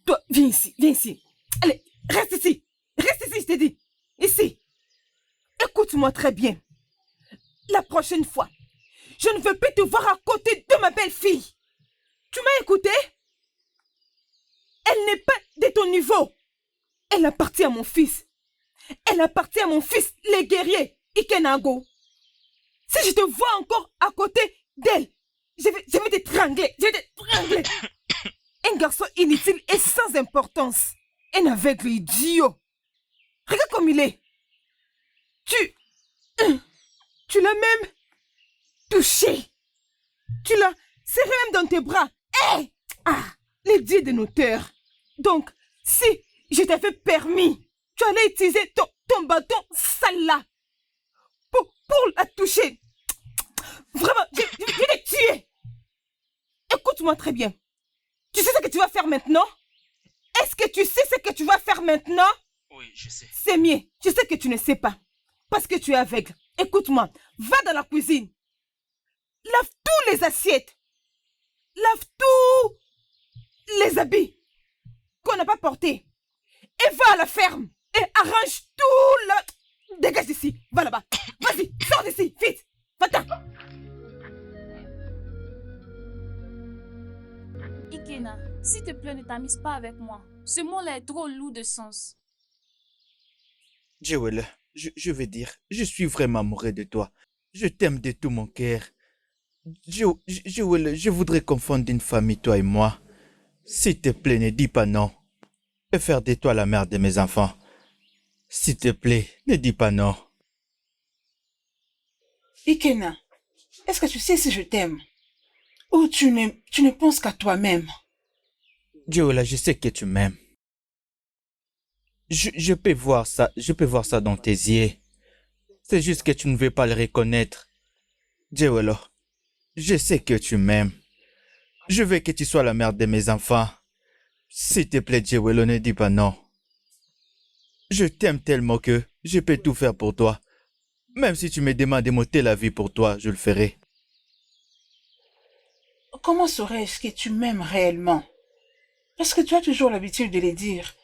Toi, viens ici, viens ici. Allez, reste ici. Reste ici, je t'ai dit. Ici. Écoute-moi très bien. La prochaine fois, je ne veux plus te voir à côté de ma belle-fille. Tu m'as écouté? Elle n'est pas de ton niveau. Elle appartient à mon fils. Elle appartient à mon fils, les guerriers, Ikenago. Si je te vois encore à côté d'elle, je vais t'étrangler. Je vais t'étrangler. Un garçon inutile et sans importance. Un aveugle idiot. Regarde comme il est. Tu l'as même touché. Tu l'as serré même dans tes bras. Hé! Ah, les dieux de notaire. Donc, si je t'avais permis, tu allais utiliser ton bâton sale là pour la toucher. Vraiment, je vais te tuer. Écoute-moi très bien. Tu sais ce que tu vas faire maintenant? Est-ce que tu sais ce que tu vas faire maintenant? Oui, je sais. C'est mieux. Je sais que tu ne sais pas. Parce que tu es aveugle. Écoute-moi. Va dans la cuisine. Lave tous les assiettes. Lave tous les habits qu'on n'a pas portés. Et va à la ferme. Et arrange tout le... Dégage d'ici. Va là-bas. Vas-y, sors d'ici. Vite. Va-t'en. Ikena, s'il te plaît, ne t'amuse pas avec moi. Ce mot-là est trop lourd de sens. Jewel, je veux dire, je suis vraiment amoureux de toi. Je t'aime de tout mon cœur. Jewel, je voudrais qu'on fonde une famille, toi et moi. S'il te plaît, ne dis pas non. Et faire de toi la mère de mes enfants. S'il te plaît, ne dis pas non. Ikena, est-ce que tu sais si je t'aime? Ou tu ne penses qu'à toi-même? Jewel, je sais que tu m'aimes. Je peux voir ça, dans tes yeux. C'est juste que tu ne veux pas le reconnaître. Jewel, je sais que tu m'aimes. Je veux que tu sois la mère de mes enfants. S'il te plaît, Jewel, ne dis pas non. Je t'aime tellement que je peux tout faire pour toi. Même si tu me demandes de m'ôter la vie pour toi, je le ferai. Comment saurais-je que tu m'aimes réellement? Parce que tu as toujours l'habitude de les dire.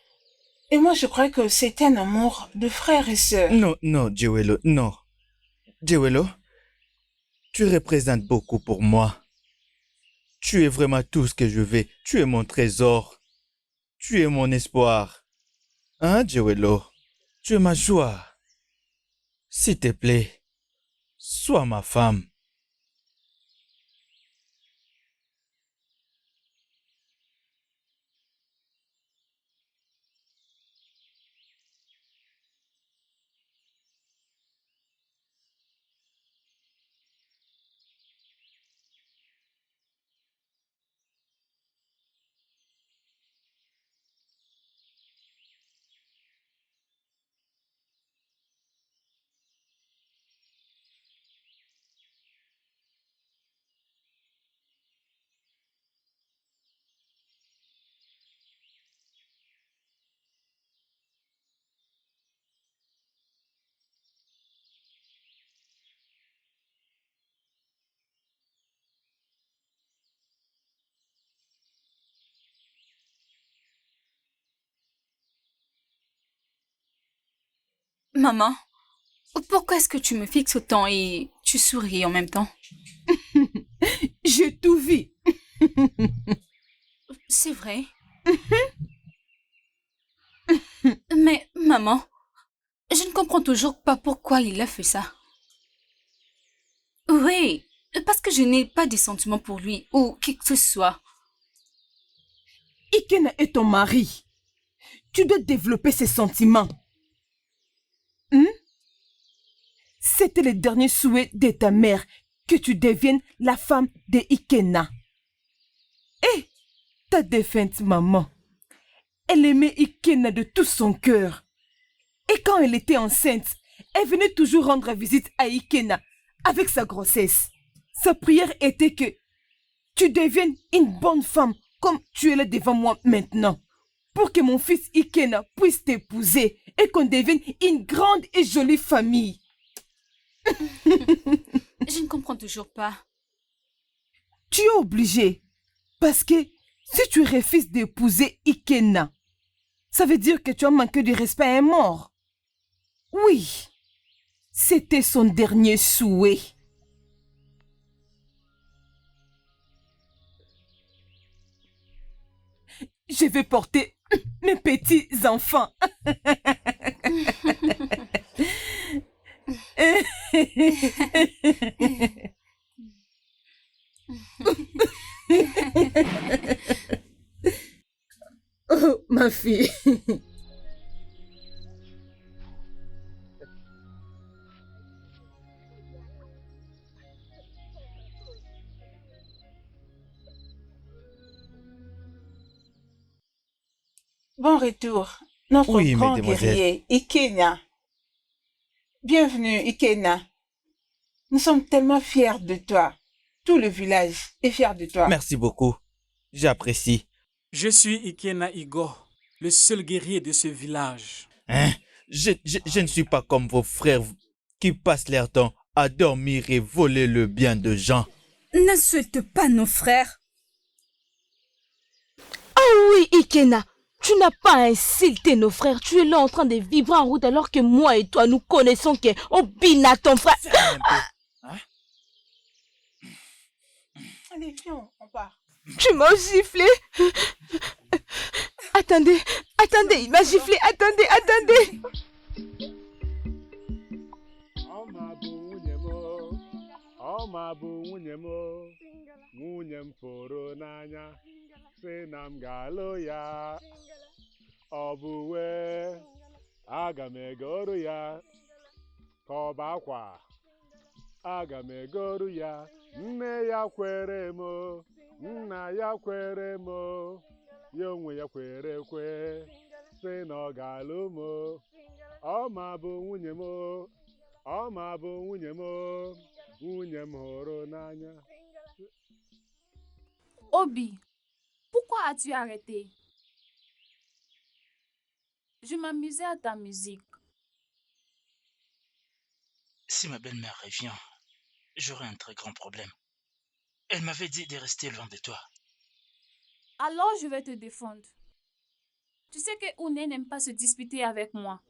Et moi, je crois que c'est un amour de frère et sœur. Non, non, Jewel, non. Jewel, tu représentes beaucoup pour moi. Tu es vraiment tout ce que je veux. Tu es mon trésor. Tu es mon espoir. Hein, Jewel? Tu es ma joie. S'il te plaît, sois ma femme. Maman, pourquoi est-ce que tu me fixes autant et tu souris en même temps? J'ai tout vu. C'est vrai. Mais, maman, je ne comprends toujours pas pourquoi il a fait ça. Oui, parce que je n'ai pas de sentiments pour lui ou qui que ce soit. Ikena est ton mari. Tu dois développer ses sentiments. C'était le dernier souhait de ta mère que tu deviennes la femme de Ikena. Et ta défunte maman, elle aimait Ikena de tout son cœur. Et quand elle était enceinte, elle venait toujours rendre visite à Ikena avec sa grossesse. Sa prière était que tu deviennes une bonne femme comme tu es là devant moi maintenant, pour que mon fils Ikena puisse t'épouser et qu'on devienne une grande et jolie famille. Je ne comprends toujours pas. Tu es obligé, parce que si tu refuses d'épouser Ikena, ça veut dire que tu as manqué de respect à un mort. Oui, c'était son dernier souhait. Je vais porter mes petits enfants. Oh, ma fille. Bon retour, notre Oui, grand mesdemoiselles. guerrier, Ikena. Bienvenue, Ikena. Nous sommes tellement fiers de toi. Tout le village est fier de toi. Merci beaucoup. J'apprécie. Je suis Ikena Igo, le seul guerrier de ce village. Hein? Je ne suis pas comme vos frères qui passent leur temps à dormir et voler le bien de gens. N'insulte pas nos frères. Oh oui, Ikena, tu n'as pas insulté nos frères. Tu es là en train de vivre en route alors que moi et toi, nous connaissons que Obina, ton frère... Un peu. Hein? Allez, viens, on part. Tu m'as giflé. Attendez, il m'a giflé. Attendez. Ọma bụ nwunye m, nwunye m fụrụ n'anya, sị na m ga-alụ ya. Ọ bụ wee, aga m egoro ya, ka ọ bụ akwa, aga m egoro ya. Nne ya kwere m, nna ya kwere m, ya onwe ya kwere ekwe, sị na ọ ga-alụ m. Ọma bụ nwunye m, ọma bụ nwunye m, nwunye m hụrụ n'anya. Obi, pourquoi as-tu arrêté? Je m'amusais à ta musique. Si ma belle-mère revient, j'aurai un très grand problème. Elle m'avait dit de rester loin de toi. Alors je vais te défendre. Tu sais que Oune n'aime pas se disputer avec moi.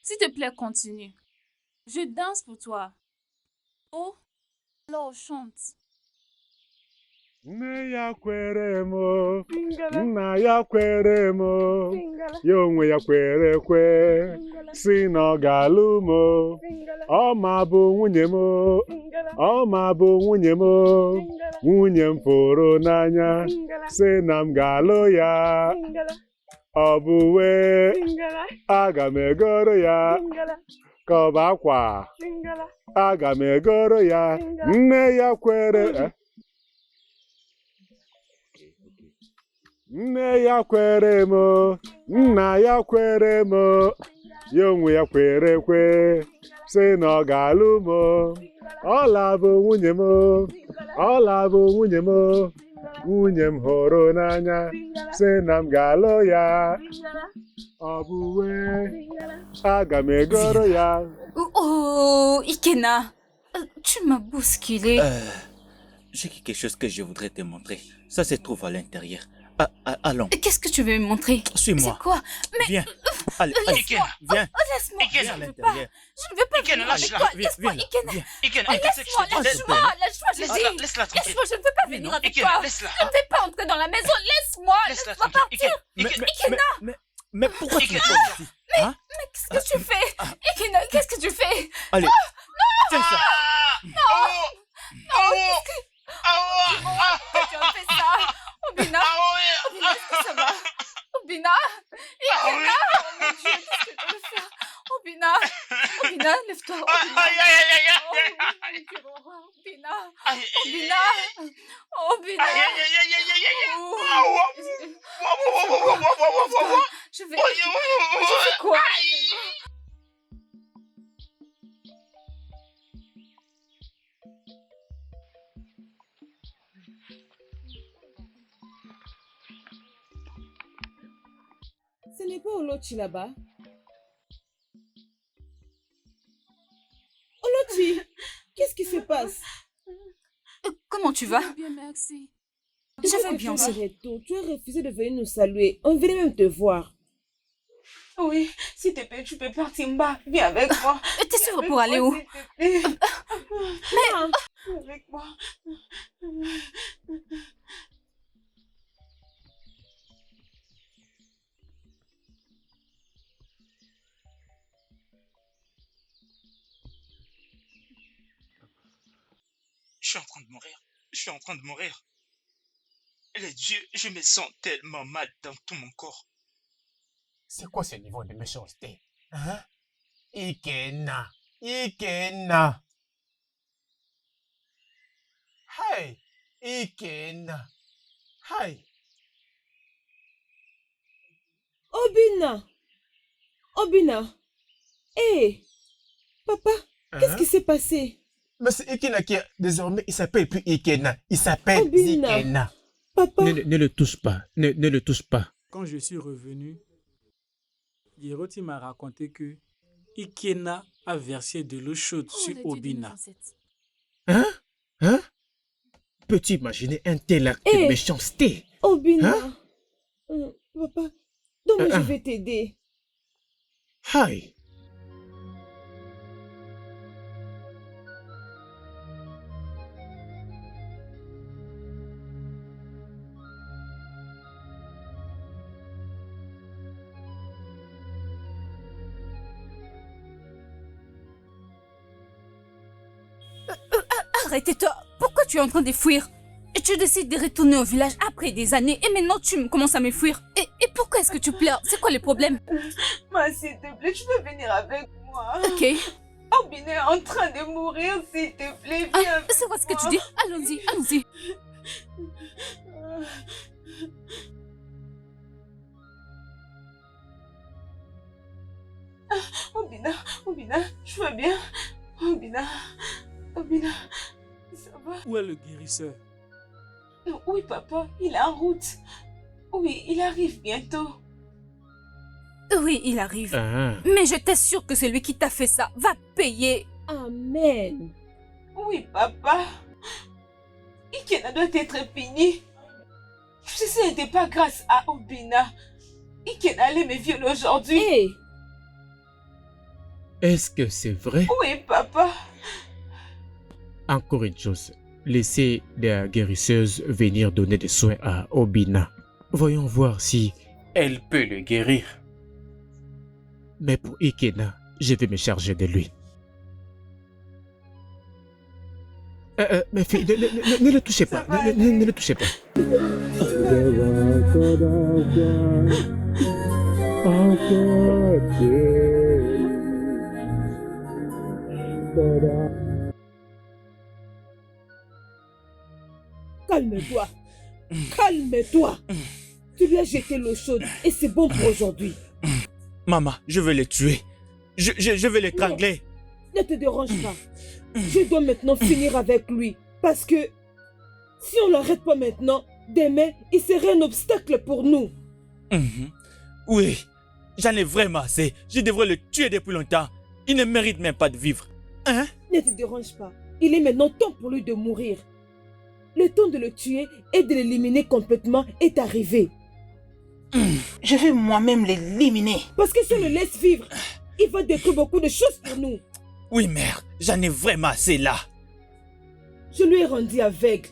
S'il te plaît, continue. Je danse pour toi. Oh, alors chante. Nne ya kwere m, nna ya kwere m, ya onwe ya kwere ekwe, si na ọ ga-alụ m. Ọma bụ nwunye m, ọma bụ nwunye m, nwunye m fụrụ n'anya, si na m ga-alụ ya. Ọ bụ wee, aga m egoro ya, ka ọ bụ akwa, aga m egoro ya. Nne ya kwere nne ya kwere m, nna ya kwere m, ya onwe ya kwere ekwe, sị na ọ ga-alụ m. Ọla bụ nwunye m, ọla bụ nwunye m, nwunye m hụrụ n'anya, sị na m ga-alụ ya. Ọ bụ wee, aga m egoro ya. Oh, Ikena, tu m'as bousculé. J'ai quelque chose que je voudrais te montrer. Ça se trouve à l'intérieur. Allons. Qu'est-ce que tu veux me montrer? Suis-moi. C'est quoi? Mais Viens. Allez, allez, Ikena, viens. Laisse-moi. Viens Ikena, à Je ne l'intérieur. veux pas Ikena, venir avec lâche-la. toi. Viens, Laisse-moi, viens là, Ikena. viens. Ikena, Ah, qu'est-ce que je te dis? Laisse-moi, laisse-moi, je Laisse-la, dis. laisse-la tranquille. Laisse-moi, je ne veux pas Mais venir non. avec Ikena, toi. laisse-la. Je ne vais pas entrer dans la maison. Laisse-moi. Laisse-la Laisse-moi tranquille. partir. Mais pourquoi tu me Ikena. poses ici? Hein? Mais qu'est-ce que tu fais? Ikena, qu'est-ce que tu fais? Allez, tiens ça. Pourquoi tu as fait ça? Obina, Obina, est-ce que ça va? Obina, Ikena, oh mon Dieu, qu'est-ce que tu veux faire? Obina, Obina, lève-toi. Obina. Oh, mon Dieu, Obina, Obina, Obina. Je vais quoi? Ce n'est pas Olochi là-bas. Olochi, qu'est-ce qui se passe? Comment tu vas? Bien, merci. Je vais bien aussi. Arrête-toi, tu as refusé de venir nous saluer. On venait même te voir. Oui, s'il te plaît, tu peux partir, Mba. Viens avec moi. T'es sûre pour aller où? S'il te plaît. Viens avec moi. Je suis en train de mourir. Je suis en train de mourir. Les dieux, je me sens tellement mal dans tout mon corps. C'est quoi ce niveau de méchanceté? Hein? Ikena! Ikena! Hey! Ikena! Hey! Obina! Obina! Hé! Papa, qu'est-ce qui s'est passé? Mais c'est Ikena qui, désormais, il s'appelle plus Ikena. Il s'appelle Obina. Ikena. Papa! Ne le touche pas. Ne le touche pas. Quand je suis revenu, Yeroti m'a raconté que Ikena a versé de l'eau chaude Oh, sur les dieux de Obina. 1907. Hein? Hein? Peux-tu imaginer un tel acte de méchanceté? Obina! Hein? Papa, donc je vais t'aider. Hey! Arrête-toi. Pourquoi tu es en train de fuir? Et tu décides de retourner au village après des années et maintenant tu commences à me fuir. Et pourquoi est-ce que tu pleures? C'est quoi le problème? Ma, s'il te plaît, tu peux venir avec moi. Ok. Obina est en train de mourir, s'il te plaît, viens avec C'est quoi ce que tu moi. dis? Allons-y, allons-y. Obina, tu vas bien? Obina, ça va? Où est le guérisseur? Oui, papa, il est en route. Oui, il arrive bientôt. Oui, il arrive. Ah. Mais je t'assure que celui qui t'a fait ça va payer. Amen. Oui, papa. Ikena doit être fini. Ce n'était pas grâce à Obina. Ikena allait me violer aujourd'hui. Hé! Est-ce que c'est vrai? Oui, papa. Encore une chose. Laissez la guérisseuse venir donner des soins à Obina. Voyons voir si elle peut le guérir. Mais pour Ikena, je vais me charger de lui. Mes filles, ne le touchez pas. Ne le touchez pas. Calme-toi. Calme-toi. Tu lui as jeté l'eau chaude et c'est bon pour aujourd'hui. Maman, je vais le tuer. Je vais l'étrangler. Ne te dérange pas. Je dois maintenant finir avec lui. Parce que si on l'arrête pas maintenant, demain, il serait un obstacle pour nous. Mhm. Oui, j'en ai vraiment assez. Je devrais le tuer depuis longtemps. Il ne mérite même pas de vivre. Hein? Ne te dérange pas. Il est maintenant temps pour lui de mourir. Le temps de le tuer et de l'éliminer complètement est arrivé. Je vais moi-même l'éliminer. Parce que si on le laisse vivre, il va détruire beaucoup de choses pour nous. Oui, mère, j'en ai vraiment assez là. Je lui ai rendu aveugle.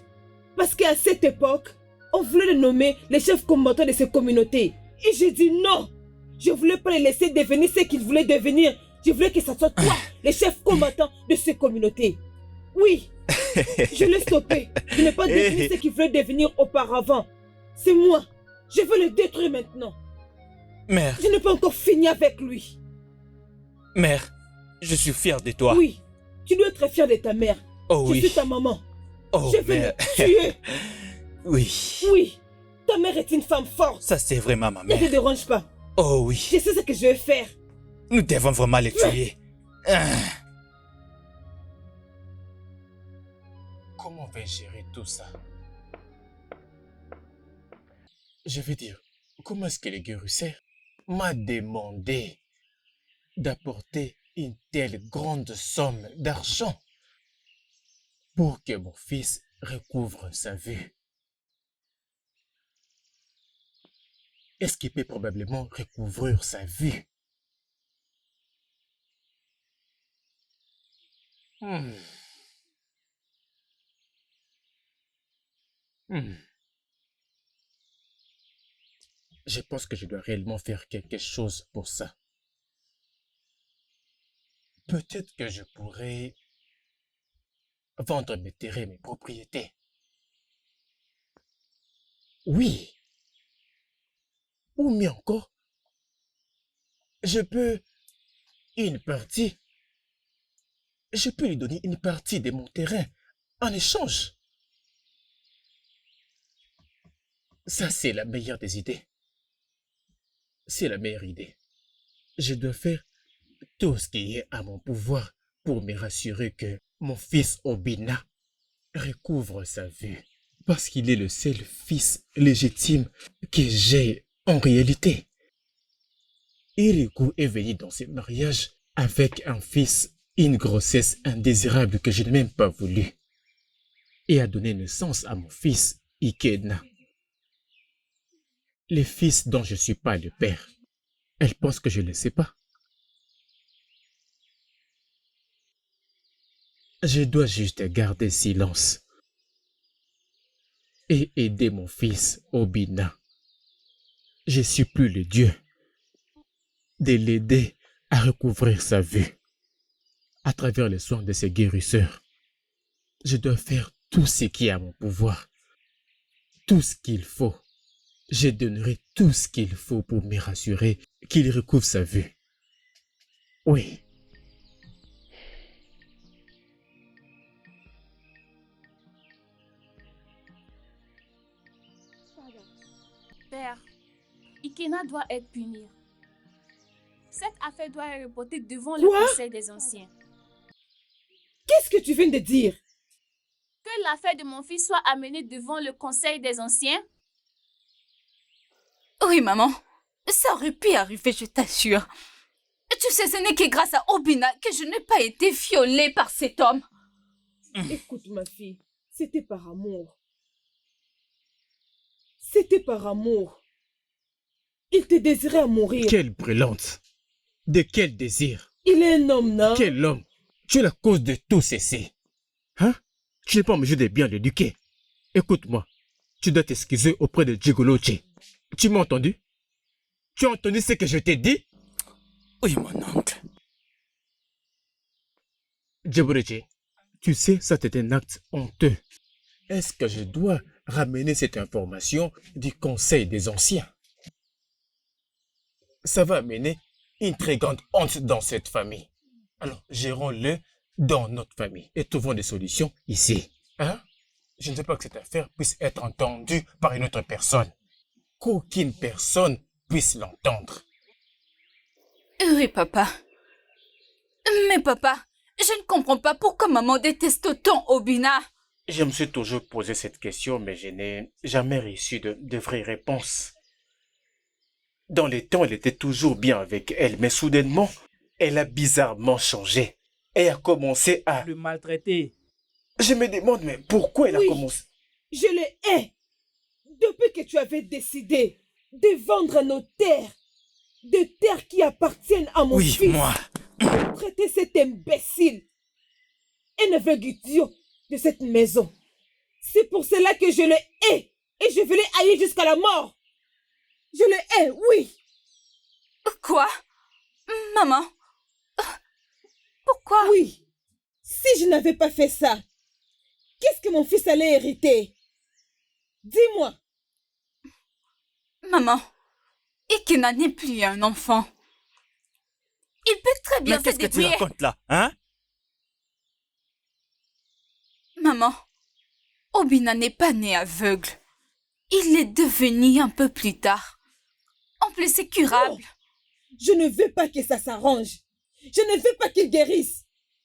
Parce qu'à cette époque, on voulait le nommer les chefs combattants de ces communautés. Et j'ai dit non. Je ne voulais pas les laisser devenir ce qu'ils voulaient devenir. Je voulais que ce soit toi, les chefs combattants de ces communautés. Oui, je l'ai stoppé. Je n'ai pas devenir ce qu'il voulait devenir auparavant. C'est moi. Je veux le détruire maintenant. Mère. Je n'ai pas encore fini avec lui. Mère, je suis fier de toi. Oui, tu dois être fier de ta mère. Oh oui. Je suis ta maman. Oh, je vais mère. le tuer. Oui. Oui, ta mère est une femme forte. Ça, c'est vraiment ma Ne mère. te dérange pas. Oh oui. Je sais ce que je vais faire. Nous devons vraiment les tuer. Comment vais-je gérer tout ça? Je veux dire, comment est-ce que le guérisseur m'a demandé d'apporter une telle grande somme d'argent pour que mon fils recouvre sa vue? Est-ce qu'il peut probablement recouvrir sa vue? Je pense que je dois réellement faire quelque chose pour ça. Peut-être que je pourrais vendre mes terrains, mes propriétés. Oui. Ou mieux encore, je peux lui donner une partie de mon terrain en échange. Ça, c'est la meilleure des idées. C'est la meilleure idée. Je dois faire tout ce qui est à mon pouvoir pour me rassurer que mon fils Obina recouvre sa vue. Parce qu'il est le seul fils légitime que j'ai en réalité. Iriku est venu dans ce mariage avec un fils, une grossesse indésirable que je n'ai même pas voulu, et a donné naissance à mon fils Ikena. Le fils dont je ne suis pas le père. Elle pense que je ne le sais pas. Je dois juste garder silence et aider mon fils Obina. Je supplie le Dieu de l'aider à recouvrir sa vue à travers les soins de ses guérisseurs. Je dois faire tout ce qui est à mon pouvoir, tout ce qu'il faut. Je donnerai tout ce qu'il faut pour me rassurer qu'il recouvre sa vue. Oui. Père, Ikena doit être puni. Cette affaire doit être reportée devant le conseil des anciens. Qu'est-ce que tu viens de dire? Que l'affaire de mon fils soit amenée devant le conseil des anciens? Oui, maman. Ça aurait pu arriver, je t'assure. Tu sais, ce n'est que grâce à Obina que je n'ai pas été violée par cet homme. Écoute, ma fille, c'était par amour. C'était par amour. Il te désirait à mourir. Quelle brûlante! De quel désir? Il est un homme, non? Quel homme? Tu es la cause de tout ceci. Hein? Tu n'es pas en mesure de bien l'éduquer. Écoute-moi, tu dois t'excuser auprès de Jigolochi. Tu m'as entendu? Tu as entendu ce que je t'ai dit? Oui, mon oncle. Jigolochi, tu sais, ça c'est un acte honteux. Est-ce que je dois ramener cette information du conseil des anciens? Ça va amener une très grande honte dans cette famille. Alors, gérons-le dans notre famille et trouvons des solutions ici. Hein? Je ne veux pas que cette affaire puisse être entendue par une autre personne. Qu'aucune personne puisse l'entendre. Oui, papa. Mais papa, je ne comprends pas pourquoi maman déteste autant Obina. Je me suis toujours posé cette question, mais je n'ai jamais reçu de vraies réponses. Dans les temps, elle était toujours bien avec elle, mais soudainement, elle a bizarrement changé. Elle a commencé à le maltraiter. Je me demande, mais pourquoi elle a commencé? Je le hais. Depuis que tu avais décidé de vendre nos terres, des terres qui appartiennent à mon Oui, fils. moi. Pour traiter cet imbécile, un aveugle idiot de cette maison. C'est pour cela que je le hais et je vais le haïr jusqu'à la mort. Je le hais, oui. Quoi? Maman? Pourquoi? Oui. Si je n'avais pas fait ça, qu'est-ce que mon fils allait hériter? Dis-moi. Maman, Ikena n'est plus un enfant. Il peut très bien Mais se qu'est-ce que tu débrouiller. racontes là, hein? Maman, Obina n'est pas né aveugle. Il l'est devenu un peu plus tard. En plus, c'est curable. Non, je ne veux pas que ça s'arrange. Je ne veux pas qu'il guérisse.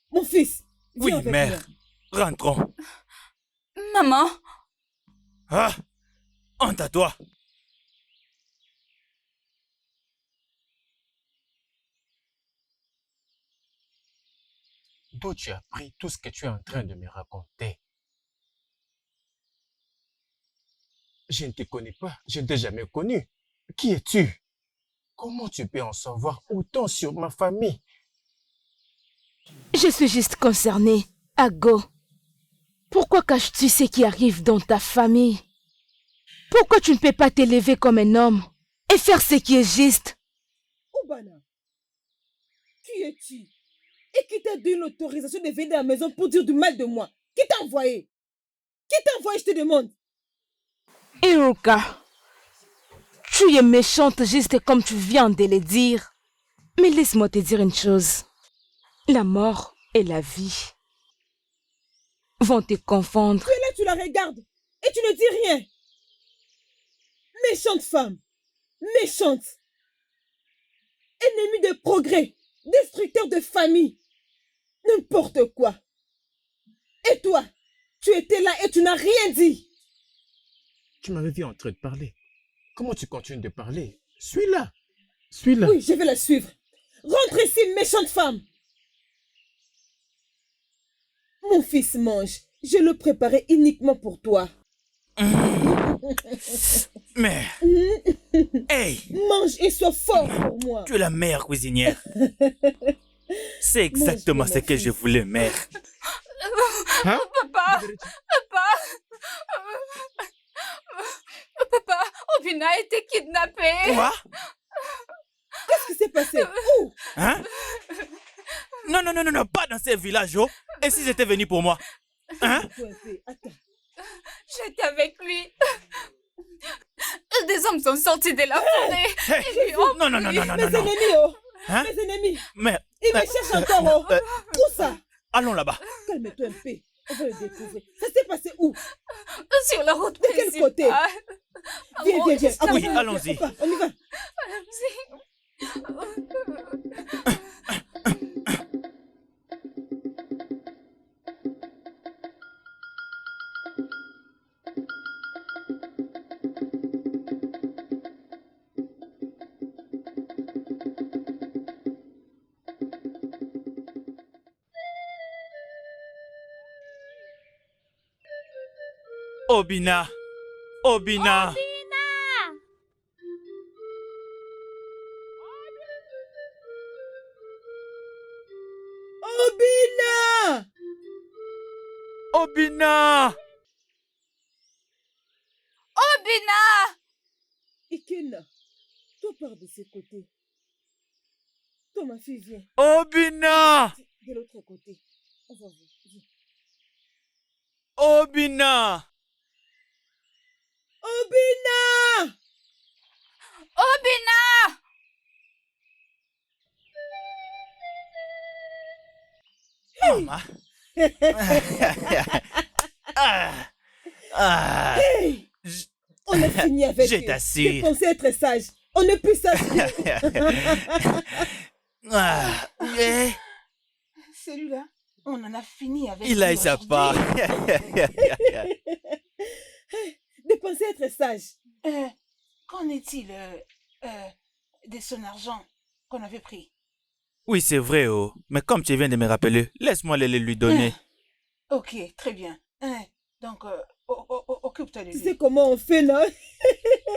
Mon fils, viens Oui, avec mère. moi. Rentrons. Maman, Ah! Honte à toi. D'où tu as appris tout ce que tu es en train de me raconter? Je ne te connais pas, je ne t'ai jamais connu. Qui es-tu? Comment tu peux en savoir autant sur ma famille? Je suis juste concernée, Ago. Pourquoi caches-tu ce qui arrive dans ta famille? Pourquoi tu ne peux pas t'élever comme un homme et faire ce qui est juste? Obana, qui es-tu? Et qui t'a donné l'autorisation de venir à la maison pour dire du mal de moi? Qui t'a envoyé? Qui t'a envoyé, je te demande? Iruka, tu es méchante juste comme tu viens de le dire. Mais laisse-moi te dire une chose. La mort et la vie vont te confondre. Tu es là, tu la regardes et tu ne dis rien. Méchante femme, méchante. Ennemie de progrès, destructeur de famille. N'importe quoi. Et toi, tu étais là et tu n'as rien dit. Tu m'avais vu en train de parler. Comment tu continues de parler? Suis-la. Suis-la. Oui, je vais la suivre. Rentre ici, méchante femme. Mon fils mange. Je le préparais uniquement pour toi. Mais... Hey! Mange et sois fort pour moi. Tu es la meilleure cuisinière. C'est exactement ce que je voulais, mère. Hein? papa, papa, Obina a été kidnappée. Quoi? Qu'est-ce qui s'est passé? Où? Hein? Non, non, non, non, non, pas dans ces villages, oh. Et si j'étais venu pour moi? Hein? Attends. J'étais avec lui. Des hommes sont sortis de la forêt. Hey. Ils lui ont Non, non, non, non, non, Mes non, non. ennemis, oh. Hein? Mes ennemis. Mais... Ils me cherchent encore, oh. Où ça? Allons là-bas. Calme-toi un peu. On va le découvrir. Ça s'est passé où? sur la route De quel côté? principale. Viens, viens, viens. Oui, Viens, allons-y. On y va. Obina. Obina. Obina! Obina. Obina! Ikena, toi pars de ce côté. Toi, ma fille, viens. Obina. De l'autre côté. On va voir. Viens. Obina. Obina! Obina! Maman. Hey! On a fini avec Je eux. t'assure. Tu pensais être sage. On ne peut s'assurer. Eh, Celui-là, on en a fini avec il a eu lui sa aujourd'hui. part. De penser être sage. Qu'en est-il de son argent qu'on avait pris? Oui, c'est vrai, oh. Mais comme tu viens de me rappeler, laisse-moi le lui donner. Ok, très bien. Donc, Occupe-toi de Tu lui. sais comment on fait là?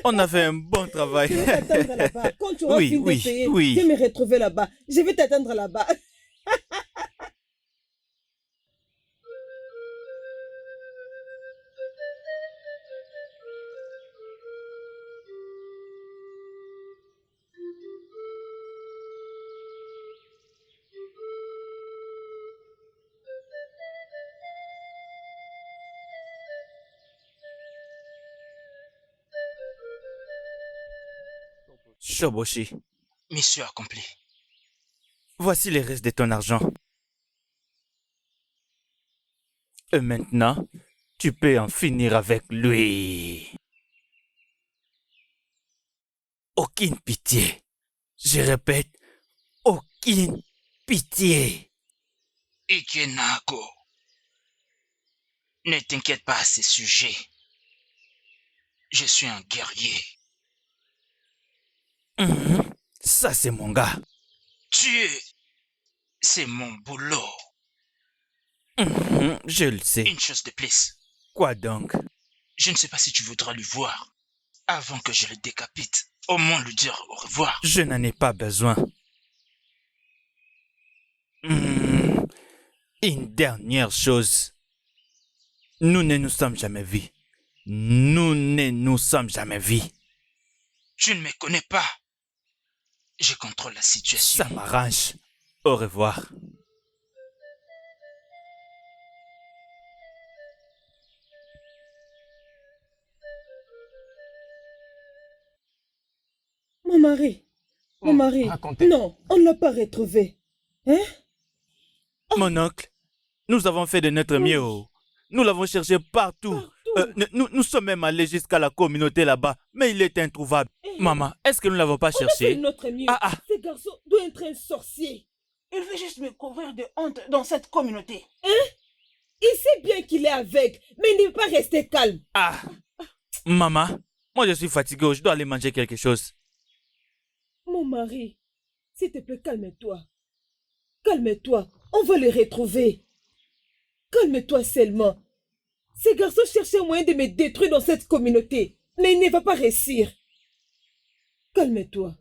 On a fait un bon travail. Je vais t'attendre là-bas. Quand tu auras Oui, fini oui, de payer, oui. je vais me retrouver là-bas. Je vais t'attendre là-bas. Shoboshi, Mission accomplie. voici les restes de ton argent. Et maintenant, tu peux en finir avec lui. Aucune pitié. Je répète, aucune pitié. Ikenago, ne t'inquiète pas à ces sujets. Je suis un guerrier. Ça, c'est mon gars. Tuer, c'est mon boulot. Je le sais. Une chose de plus. Quoi donc? Je ne sais pas si tu voudras le voir avant que je le décapite. Au moins lui dire au revoir. Je n'en ai pas besoin. Une dernière chose. Nous ne nous sommes jamais vus. Nous ne nous sommes jamais vus. Tu ne me connais pas. Je contrôle la situation. Ça m'arrange. Au revoir. Mon mari. Mon mari. Racontez. Non, on ne l'a pas retrouvé. Hein? Mon oncle, nous avons fait de notre mieux. Nous l'avons cherché partout. Nous sommes même allés jusqu'à la communauté là-bas, mais il est introuvable. Maman, est-ce que nous ne l'avons pas On a fait cherché? de notre mieux. Ah. Ce garçon doit être un sorcier. Il veut juste me couvrir de honte dans cette communauté. Hein? Il sait bien qu'il est aveugle, mais il ne veut pas rester calme. Ah, maman, moi je suis fatigué, je dois aller manger quelque chose. Mon mari, s'il te plaît, calme-toi. Calme-toi, on va le retrouver. Calme-toi seulement. Ce garçon cherche un moyen de me détruire dans cette communauté, mais il ne va pas réussir. Calme-toi.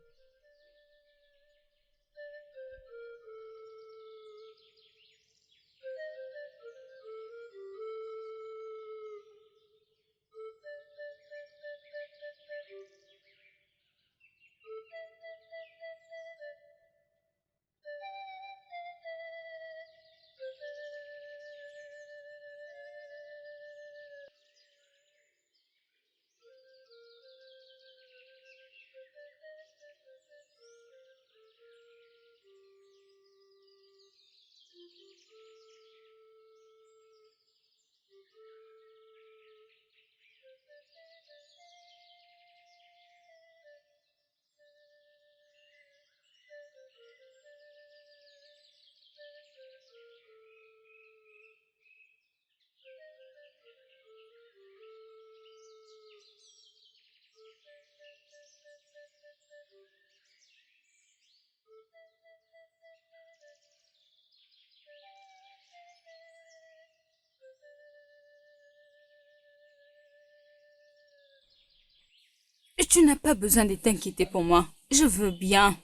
Tu n'as pas besoin de t'inquiéter pour moi. Je veux bien.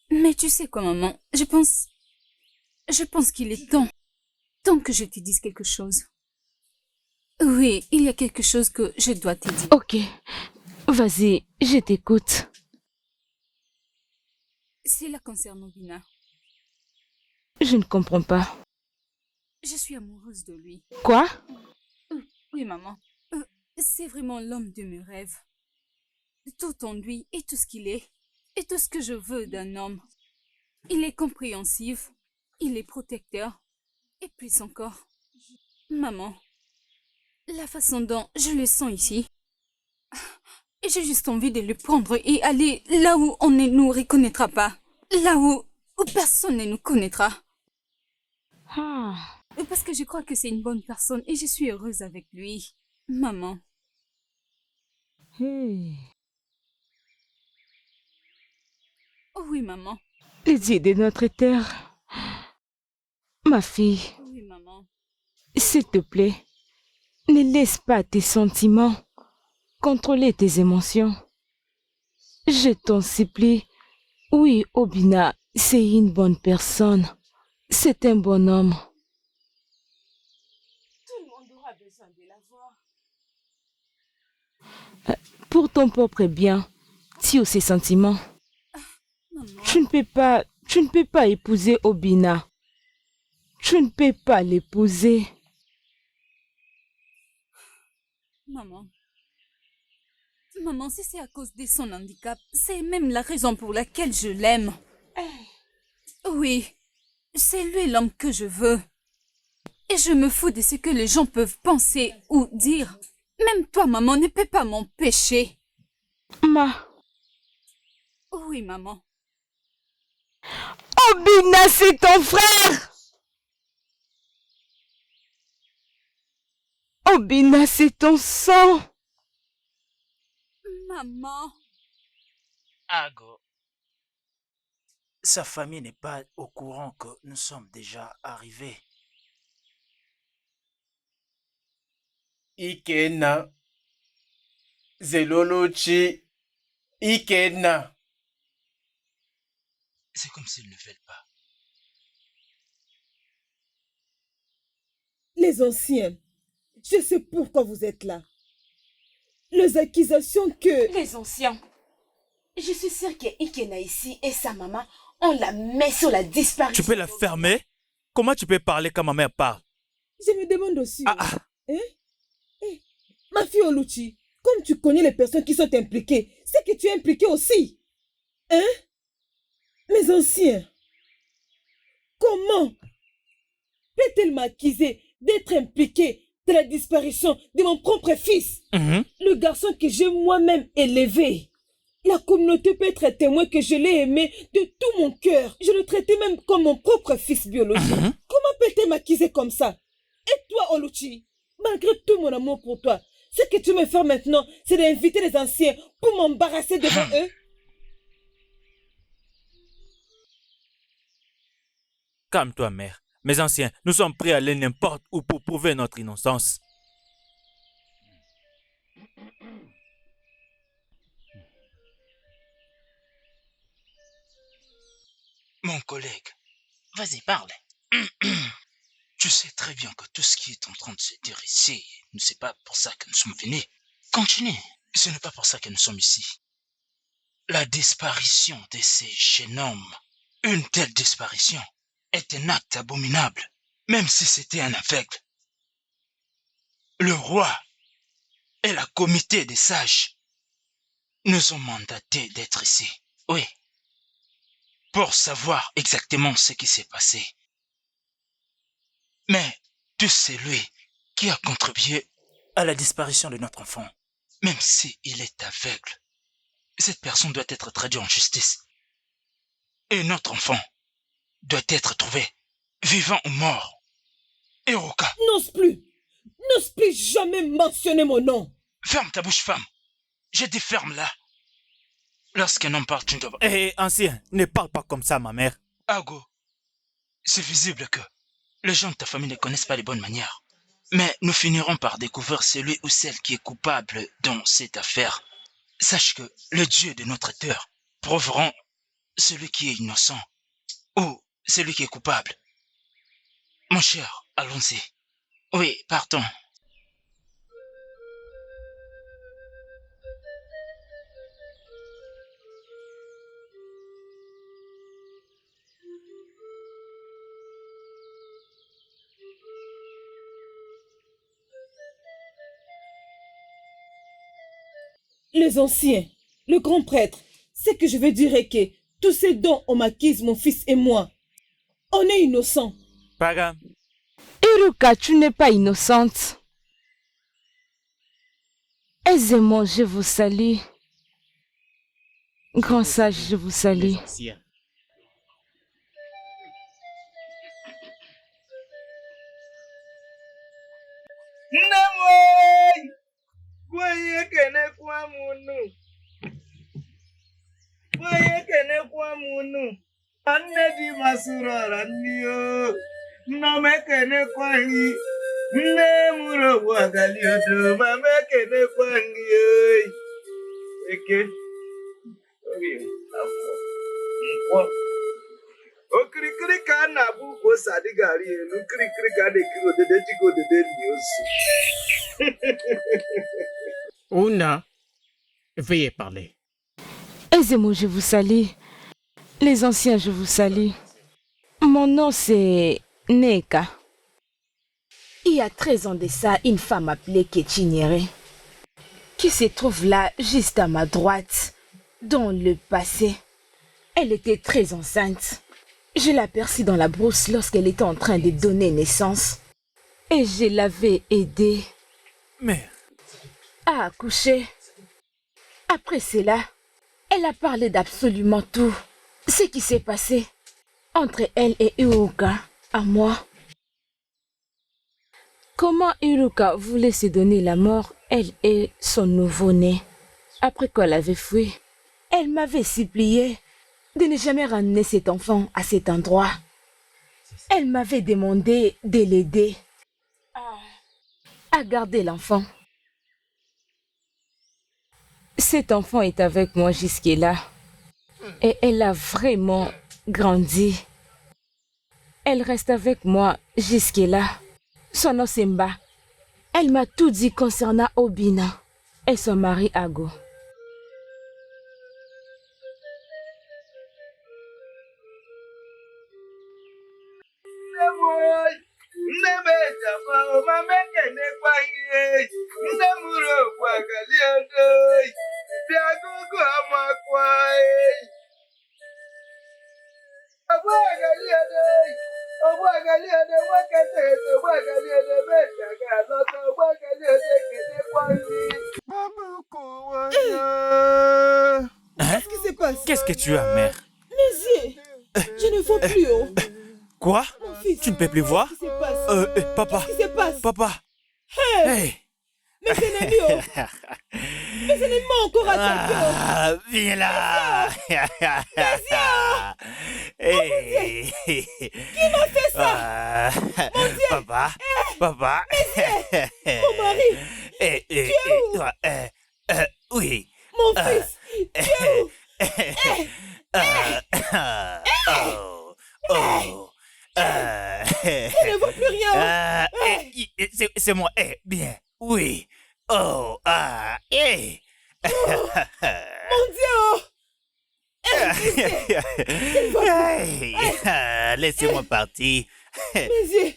Mais tu sais quoi, maman? Je pense qu'il est temps que je te dise quelque chose. Oui, il y a quelque chose que je dois te dire. Ok, vas-y, je t'écoute. Cela concerne Obina. Je ne comprends pas. Je suis amoureuse de lui. Quoi? Oui, maman. C'est vraiment l'homme de mes rêves. Tout en lui et tout ce qu'il est. Et tout ce que je veux d'un homme. Il est compréhensif. Il est protecteur. Et plus encore. Maman. La façon dont je le sens ici. J'ai juste envie de le prendre et aller là où on ne nous reconnaîtra pas. Là où personne ne nous connaîtra. Parce que je crois que c'est une bonne personne et je suis heureuse avec lui. Maman. Oui, maman. Les dieux de notre terre. Ma fille. Oui, maman. S'il te plaît, Ne laisse pas tes sentiments contrôler tes émotions. Je t'en supplie. Oui, Obina, c'est une bonne personne. C'est un bon homme. Tout le monde aura besoin de la voir. Pour ton propre bien, tire ses sentiments. Tu ne peux pas épouser Obina. Tu ne peux pas l'épouser. Maman. Maman, si c'est à cause de son handicap, c'est même la raison pour laquelle je l'aime. Oui, c'est lui l'homme que je veux. Et je me fous de ce que les gens peuvent penser ou dire. Même toi, maman, ne peux pas m'empêcher. Oui, maman. Obina, c'est ton frère! Obina, c'est ton sang! Maman. Ago. Sa famille n'est pas au courant que nous sommes déjà arrivés. Ikenna. Zelolochi. Ikenna. C'est comme s'ils ne veulent pas. Les anciens, je sais pourquoi vous êtes là. Les accusations que... Les anciens. Je suis sûre que Ikena ici et sa maman ont la main sur la disparition. Tu peux la fermer? Comment tu peux parler quand ma mère parle? Je me demande aussi. Ma fille Oluchi, comme tu connais les personnes qui sont impliquées, c'est que tu es impliqué aussi. Hein? Mes anciens, comment peut-elle m'accuser d'être impliqué dans la disparition de mon propre fils, le garçon que j'ai moi-même élevé? La communauté peut être témoin que je l'ai aimé de tout mon cœur. Je le traitais même comme mon propre fils biologique. Comment peut-elle m'accuser comme ça? Et toi, Oluchi, malgré tout mon amour pour toi, ce que tu me fais maintenant, c'est d'inviter les anciens pour m'embarrasser devant eux? Calme-toi, mère. Mes anciens, nous sommes prêts à aller n'importe où pour prouver notre innocence. Mon collègue, vas-y, parle. Tu sais très bien que tout ce qui est en train de se dire ici, ne c'est pas pour ça que nous sommes venus. Continue, ce n'est pas pour ça que nous sommes ici. La disparition de ces jeunes hommes, une telle disparition, est un acte abominable, même si c'était un aveugle. Le roi et la comité des sages nous ont mandatés d'être ici. Oui. Pour savoir exactement ce qui s'est passé. Mais tu sais lui qui a contribué à la disparition de notre enfant. Même s'il est aveugle, cette personne doit être traduite en justice. Et notre enfant doit être trouvé, vivant ou mort. Eroka. N'ose plus jamais mentionner mon nom. Ferme ta bouche, femme. J'ai dit ferme-la. Lorsqu'un homme parle, tu ne dois pas... Ancien, ne parle pas comme ça, ma mère. Ago, c'est visible que les gens de ta famille ne connaissent pas les bonnes manières. Mais nous finirons par découvrir celui ou celle qui est coupable dans cette affaire. Sache que le Dieu de notre terre prouveront celui qui est innocent ou celui qui est coupable. Mon cher, allons-y. Oui, partons. Les anciens, le grand prêtre, ce que je veux dire est que tous ces dons on m'acquise mon fils et moi, on est innocents. Paga. Iruka, tu n'es pas innocente. Aisément, je vous salue. Grand sage, je vous salue. Onye kenekwa m unu. Onye kenekwa m unu. Nne di masụrụ ọra nni o. Nna m ekenekwaghị. Nne mụrụ ụwa galiodo ma m ekenekwa gị oyi. Eke orie afọ nkwọ okirikiri ka a na-abụ ugwu ose adịghị arị elu kirikiri ka a na-ekiri odede jigo odede li ozu. Ouna, veuillez parler. Aisez-moi, je vous salue. Les anciens, je vous salue. Mon nom, c'est Neka. Il y a 13 ans de ça, une femme appelée Kéchinyere, qui se trouve là, juste à ma droite, dans le passé. Elle était très enceinte. Je l'aperçus dans la brousse lorsqu'elle était en train de donner naissance. Et je l'avais aidée Mère, à accoucher. Après cela, elle a parlé d'absolument tout. Ce qui s'est passé entre elle et Iruka, à moi. Comment Iruka voulait se donner la mort, elle et son nouveau-né. Après qu'elle avait fui, elle m'avait supplié de ne jamais ramener cet enfant à cet endroit. Elle m'avait demandé de l'aider à garder l'enfant. Cet enfant est avec moi jusque-là. Et elle a vraiment grandi. Elle reste avec moi jusque-là. Son nom c'est Mba. Elle m'a tout dit concernant Obina et son mari Ago. Nne m ejekwa ma m ekenekwa ihe. Nne mụrụ okwu agaliodo bịa gụgụ amakwa. Ogbuagaliodo nwoke na-eto ogbuagaliodo mecha ga-alọta ogbuagaliodo ekenekwa gị. Qu'est-ce qui se passe? qu'est-ce que tu as, mère? Mes yeux, je ne vois plus. Oh. Quoi? Mon fils, Tu ne peux plus voir? qu'est-ce qui se passe? Papa, Qu'est-ce qui se passe? papa. Hey, Hey! mes ennemis, oh. Mes ennemis m'ont encore attaqué. Oh. Ah, viens là! Hey! Qui m'a fait ça? Mon Dieu! Papa, papa. Mon mari! Tu es où? toi, oui. Mon fils! Tu es où? Je ne vois plus rien. C'est moi. Bien. Oui. Oh. Mon Dieu! Oh. Laissez-moi partir. Mes yeux!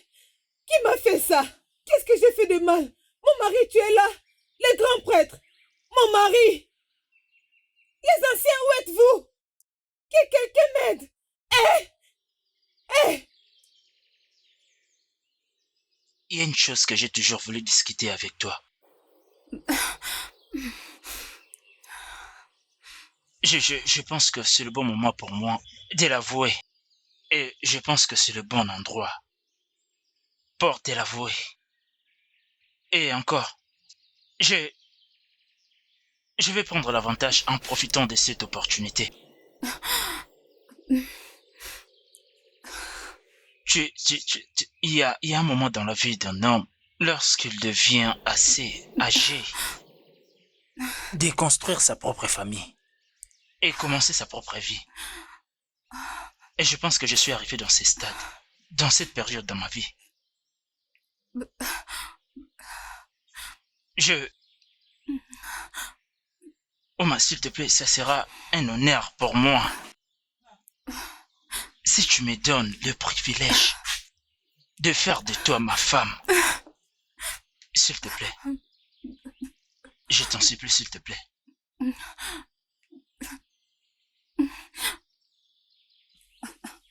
Qui m'a fait ça? Qu'est-ce que j'ai fait de mal? Mon mari, tu es là? Les grands prêtres! Mon mari! Les anciens, où êtes-vous? Que quelqu'un m'aide! Il y a une chose que j'ai toujours voulu discuter avec toi. Je pense que c'est le bon moment pour moi de l'avouer. Et je pense que c'est le bon endroit pour te l'avouer. Et encore, je vais prendre l'avantage en profitant de cette opportunité. Il y a un moment dans la vie d'un homme, lorsqu'il devient assez âgé, de construire sa propre famille et commencer sa propre vie. Et je pense que je suis arrivé dans ces stades, dans cette période dans ma vie. Oma, s'il te plaît, ça sera un honneur pour moi. Si tu me donnes le privilège de faire de toi ma femme, s'il te plaît, je t'en supplie, s'il te plaît.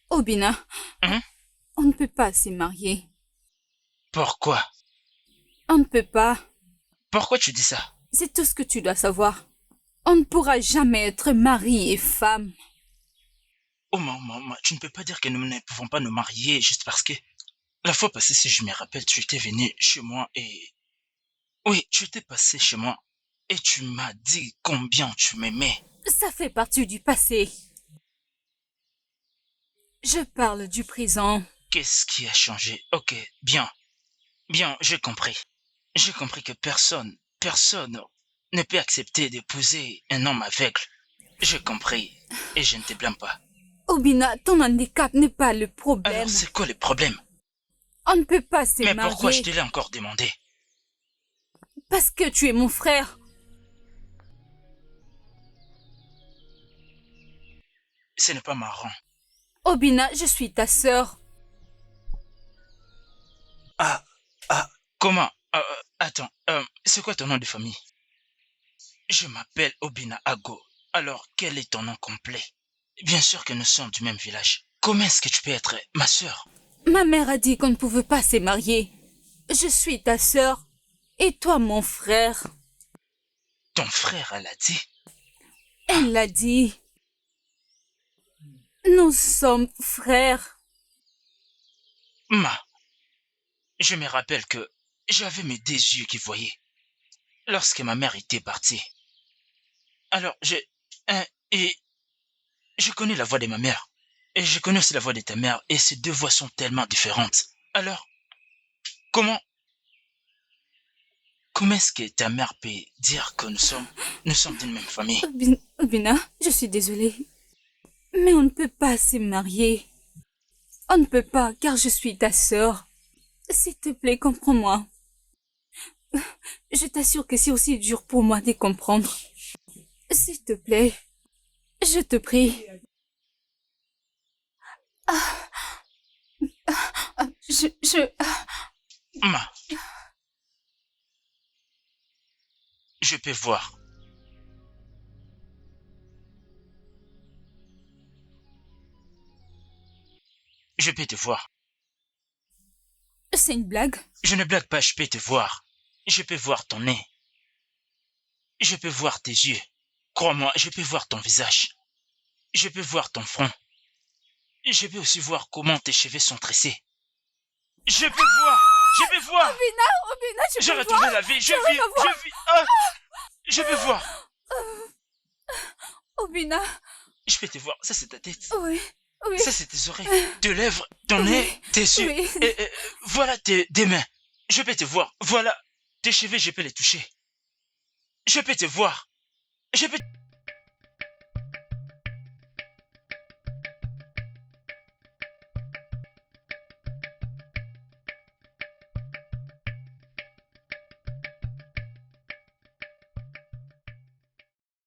Obina, on ne peut pas se marier. Pourquoi? On ne peut pas. Pourquoi tu dis ça? C'est tout ce que tu dois savoir. On ne pourra jamais être mari et femme. Oh maman, tu ne peux pas dire que nous ne pouvons pas nous marier juste parce que... La fois passée, si je me rappelle, tu étais venu chez moi et... Oui, tu étais passé chez moi et tu m'as dit combien tu m'aimais. Ça fait partie du passé. Je parle du présent. Qu'est-ce qui a changé? Ok, bien. Bien, j'ai compris. J'ai compris que personne ne peut accepter d'épouser un homme aveugle. J'ai compris et je ne te blâme pas. Obina, ton handicap n'est pas le problème. Alors c'est quoi le problème? On ne peut pas se marier. Mais pourquoi je te l'ai encore demandé? Parce que tu es mon frère. Ce n'est pas marrant. Obina, je suis ta sœur. Comment? Attends, c'est quoi ton nom de famille? Je m'appelle Obina Ago. Alors, quel est ton nom complet? Bien sûr que nous sommes du même village. Comment est-ce que tu peux être ma sœur? Ma mère a dit qu'on ne pouvait pas se marier. Je suis ta sœur et toi mon frère. Ton frère, elle a dit? Elle l'a dit. Nous sommes frères. Je me rappelle que j'avais mes deux yeux qui voyaient lorsque ma mère était partie. Alors, je connais la voix de ma mère. Et je connais aussi la voix de ta mère. Et ces deux voix sont tellement différentes. Alors, comment est-ce que ta mère peut dire que nous sommes d'une même famille? Obina, je suis désolée. Mais on ne peut pas se marier. On ne peut pas, car je suis ta sœur. S'il te plaît, comprends-moi. Je t'assure que c'est aussi dur pour moi de comprendre. S'il te plaît, je te prie. Je peux voir. Je peux te voir. C'est une blague? Je ne blague pas, je peux te voir. Je peux voir ton nez. Je peux voir tes yeux. Crois-moi, je peux voir ton visage. Je peux voir ton front. Je peux aussi voir comment tes cheveux sont tressés. Je peux voir! Je peux voir! Obina, j'ai retrouvé la vie, je vis. Je peux voir! Obina! Je peux te voir, ça c'est ta tête. Oui. Ça c'est tes oreilles, tes lèvres, ton nez, tes yeux. Et voilà tes mains. Je peux te voir. Voilà tes cheveux, je peux les toucher. Je peux te voir. Je peux...